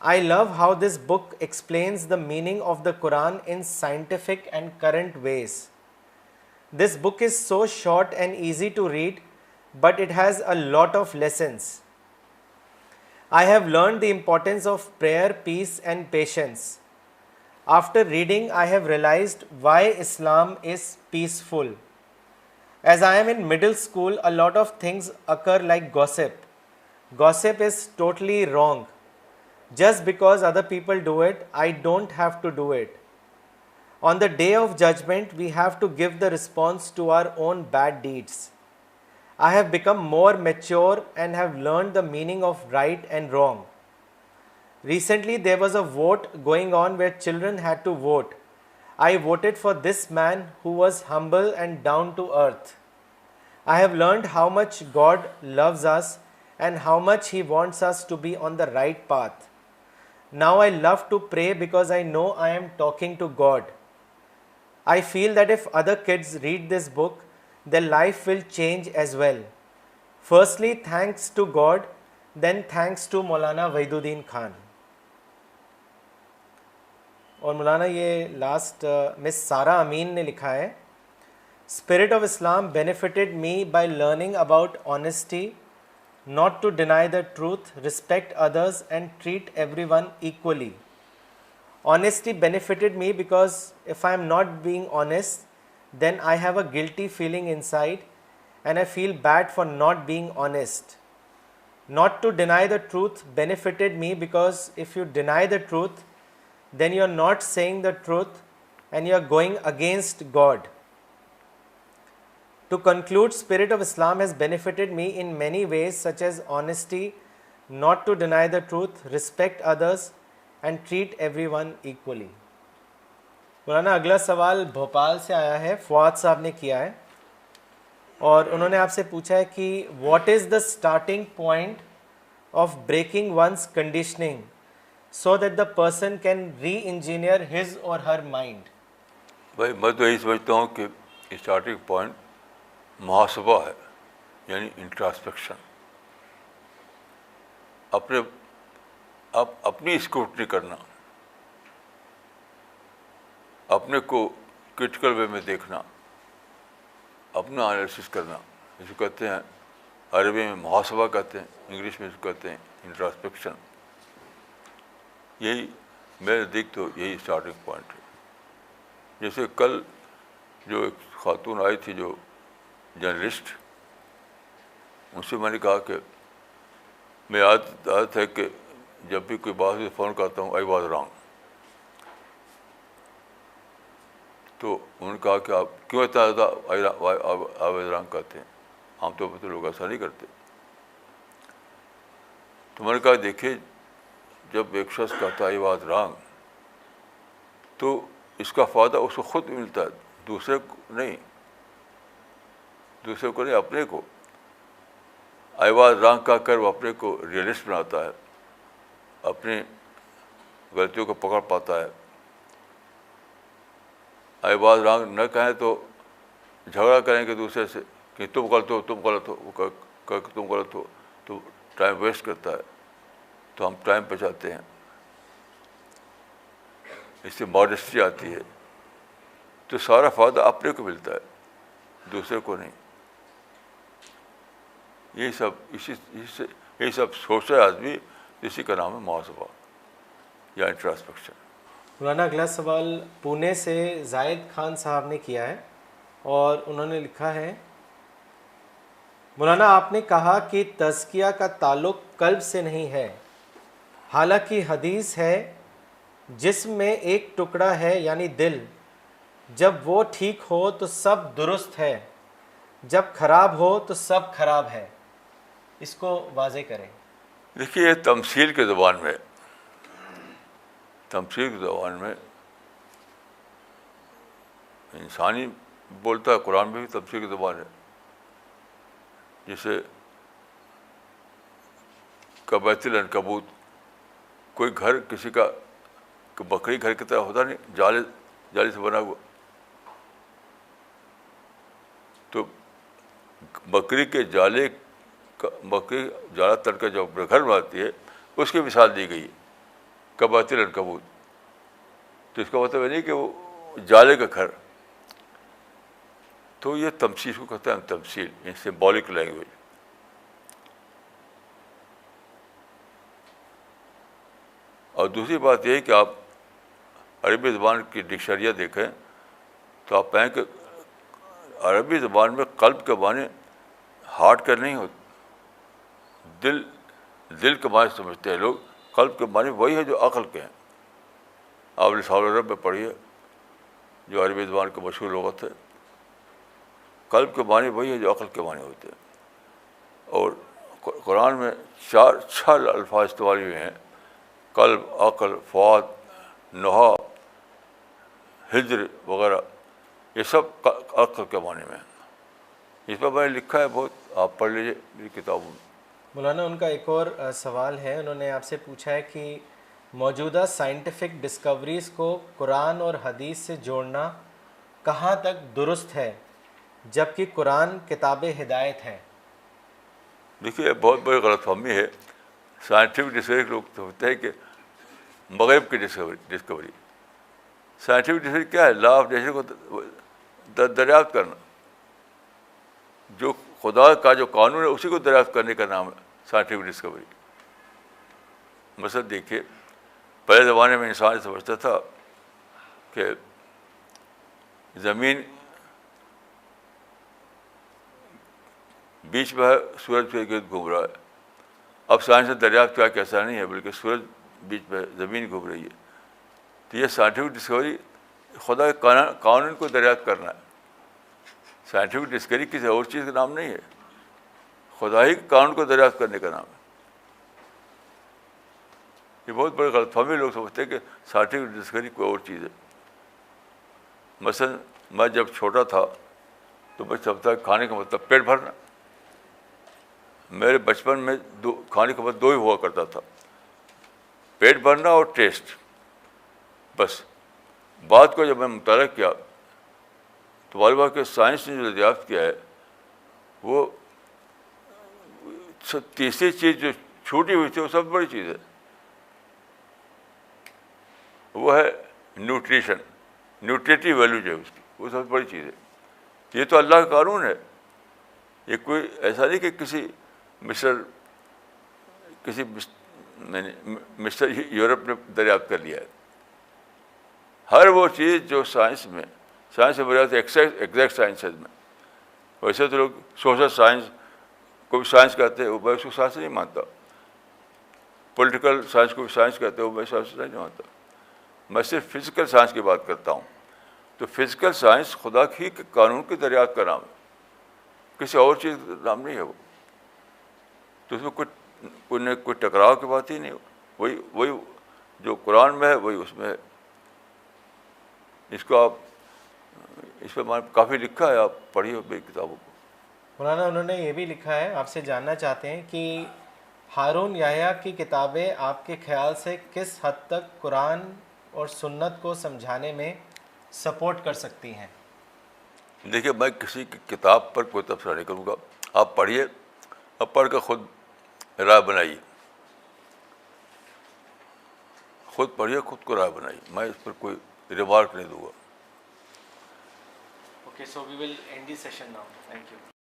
I love how this book explains the meaning of the Quran in scientific and current ways. This book is so short and easy to read, but it has a lot of lessons. I have learned the importance of prayer, peace, and patience. After reading, I have realized why Islam is peaceful. As I am in middle school, a lot of things occur like gossip. Gossip is totally wrong. Just because other people do it, I don't have to do it. On the day of judgment, we have to give the response to our own bad deeds. I have become more mature and have learned the meaning of right and wrong. Recently, there was a vote going on where children had to vote. I voted for this man who was humble and down to earth. I have learned how much God loves us and how much He wants us to be on the right path. Now I love to pray because I know I am talking to God. I feel that if other kids read this book, their life will change as well. Firstly, thanks to God, then thanks to Maulana Waiduddin Khan. اور مولانا یہ last مس سارہ امین نے لکھا ہے, spirit of Islam benefited me by learning about honesty, not to deny the truth, respect others and treat everyone equally. Honesty benefited me because if I am not being honest, then I have a guilty feeling inside and I feel bad for not being honest. Not to deny the truth benefited me because if you deny the truth, then you are not saying the truth and you are going against God. To conclude, Spirit of Islam has benefited me in many ways such as honesty, not to deny the truth, respect others and treat everyone equally. مولانا اگلا سوال بھوپال سے آیا ہے, فواد صاحب نے کیا ہے اور انہوں نے آپ سے پوچھا ہے کہ what is the starting point of breaking one's conditioning so that the person can re-engineer his or her mind. بھائی میں تو یہی سمجھتا ہوں کہ اسٹارٹنگ پوائنٹ محاسبہ ہے, یعنی انٹراسپیکشن. اپنی اسکروٹنی کرنا, اپنے کو کرٹیکل وے میں دیکھنا, اپنا انالیسس کرنا, جسے کہتے ہیں عربی میں محاسبہ کہتے ہیں, انگلش میں اس کو کہتے ہیں انٹراسپیکشن. یہی میرے نزدیک تو یہی اسٹارٹنگ پوائنٹ ہے. جیسے کل جو ایک خاتون آئی تھی جو جرنلسٹ, ان سے میں نے کہا کہ میں عادت ہے کہ جب بھی کوئی بات سے فون کرتا ہوں آئی واز رانگ. تو انہوں نے کہا کہ آپ کیوں اتنا زیادہ آئی واز رانگ کہتے ہیں, عام طور پر تو لوگ ایسا نہیں کرتے. تو میں نے کہا دیکھیے, جب ایک شخص کہتا ہے آئی واز رانگ, تو اس کا فائدہ اس کو خود ملتا ہے, دوسرے کو نہیں, اپنے کو. آئی واز رانگ کہہ کر وہ اپنے کو ریئلسٹ بناتا ہے, اپنی غلطیوں کو پکڑ پاتا ہے. آئی واز رانگ نہ کہیں تو جھگڑا کریں گے دوسرے سے کہ تم غلط ہو, تم غلط ہو, تو ٹائم ویسٹ کرتا ہے. تو ہم ٹائم بچاتے ہیں, اس سے ماڈسٹی آتی ہے. تو سارا فائدہ اپنے کو ملتا ہے, دوسرے کو نہیں. یہی سب سوچتا ہے آدمی, اسی کا نام ہے محاسبہ یا انٹراسپیکشن. مولانا اگلا سوال پونے سے زاہد خان صاحب نے کیا ہے اور انہوں نے لکھا ہے, مولانا آپ نے کہا کہ تزکیہ کا تعلق قلب سے نہیں ہے, حالانکہ حدیث ہے جسم میں ایک ٹکڑا ہے یعنی دل, جب وہ ٹھیک ہو تو سب درست ہے, جب خراب ہو تو سب خراب ہے. اس کو واضح کریں. دیکھیے یہ تمثیل کے زبان میں انسانی بولتا ہے, قرآن میں بھی تمثیل کی زبان ہے. جیسے کبیت العنکبوت, کوئی گھر کسی کا بکری گھر کی طرح ہوتا نہیں, جالے سے بنا ہوا. تو بکری جالا تڑ کر جو گھر بناتی ہے اس کی مثال دی گئی کبیت العنکبوت. تو اس کا مطلب یہ نہیں کہ وہ جالے کا گھر. تو یہ تمثیل کو کہتے ہیں, تمثیل سمبولک لینگویج. اور دوسری بات یہ ہے کہ آپ عربی زبان کی ڈکشنریاں دیکھیں تو آپ پائیں کہ عربی زبان میں قلب کے معنی ہارٹ کے نہیں ہوتے، دل کے معنی سمجھتے ہیں لوگ، قلب کے معنی وہی ہے جو عقل کے ہیں. آپ لسان العرب میں پڑھیے جو عربی زبان کے مشہور لغت ہے، قلب کے معنی وہی ہے جو عقل کے معنی ہوتے ہیں. اور قرآن میں چھ الفاظ استعمال ہوئے ہیں، قلب، عقل، فؤاد، نہا، ہجر وغیرہ، یہ سب عقل کے معنی میں ہیں. اس پر میں نے لکھا ہے بہت، آپ پڑھ لیجیے میری کتابوں میں. مولانا ان کا ایک اور سوال ہے، انہوں نے آپ سے پوچھا ہے کہ موجودہ سائنٹیفک ڈسکوریز کو قرآن اور حدیث سے جوڑنا کہاں تک درست ہے جبکہ قرآن کتاب ہدایت ہے؟ دیکھیے بہت بڑی غلط فہمی ہے. سائنٹیفک ڈسکوری لوگ سمجھتے ہیں کہ مغرب کی ڈسکوری. سائنٹیفک ڈسکوری کیا ہے؟ لا آف نیچر کو دریافت کرنا. جو خدا کا جو قانون ہے اسی کو دریافت کرنے کا نام ہے سائنٹیفک ڈسکوری. مثلا دیکھیے پہلے زمانے میں انسان سمجھتا تھا کہ زمین بیچ میں ہے، سورج کے گرد گھوم رہا ہے. اب سائنس نے دریافت کیا کہ ایسا نہیں ہے، بلکہ سورج بیچ میں ہے، زمین گھوم رہی ہے. تو یہ سائنٹیفک ڈسکوری خدا کے قانون کو دریافت کرنا ہے. سائنٹیفک ڈسکوری کسی اور چیز کا نام نہیں ہے، خدا ہی کے قانون کو دریافت کرنے کا نام ہے. یہ بہت بڑی غلط فہمی، لوگ سمجھتے ہیں کہ سائنٹیفک ڈسکوری کوئی اور چیز ہے. مثلا میں جب چھوٹا تھا تو میں سمجھتا کہ کھانے کا مطلب پیٹ بھرنا. میرے بچپن میں کھانے کا مطلب دو ہی ہوا کرتا تھا، پیٹ بھرنا اور ٹیسٹ، بس. بات کو جب میں مطالعہ کیا تو معلوم ہوا کہ سائنس نے جو دریافت کیا ہے وہ تیسری چیز جو چھوٹی ہوئی تھی وہ سب بڑی چیز ہے، وہ ہے نیوٹریشن، نیوٹریٹیو ویلیو جو ہے اس کی، وہ سب سے بڑی چیز ہے. یہ تو اللہ کا قانون ہے. یہ کوئی ایسا نہیں کہ کسی مسٹر یورپ نے دریافت کر لیا ہے. ہر وہ چیز جو سائنس میں بڑھاتے ایگزیکٹ سائنسز میں. ویسے تو لوگ سوشل سائنس کو بھی سائنس کہتے ہیں، وہ میں اس کو سائنس نہیں مانتا. پولیٹیکل سائنس کو بھی سائنس کہتے ہیں، وہ میں سائنس نہیں مانتا. میں صرف فزیکل سائنس کی بات کرتا ہوں. تو فزیکل سائنس خدا ہی کے قانون کی دریافت کا نام ہے، کسی اور چیز کا نام نہیں ہے وہ. تو اس میں کوئی ٹکراؤ کی بات ہی نہیں. وہی جو قرآن میں ہے وہی اس میں ہے. اس کو آپ اس پہ میں کافی لکھا ہے، آپ پڑھیے میری کتابوں کو. مولانا انہوں نے یہ بھی لکھا ہے، آپ سے جاننا چاہتے ہیں کہ ہارون یحییٰ کی کتابیں آپ کے خیال سے کس حد تک قرآن اور سنت کو سمجھانے میں سپورٹ کر سکتی ہیں؟ دیکھیے میں کسی کی کتاب پر کوئی تبصرہ نہیں کروں گا. آپ پڑھیے، اب پڑھ کے خود رائے بنائیے، خود پڑھیے، خود کو رائے بنائیے. میں اس پر کوئی ریمارک نہیں دوں گا. Okay, so we will end the session now. Thank you.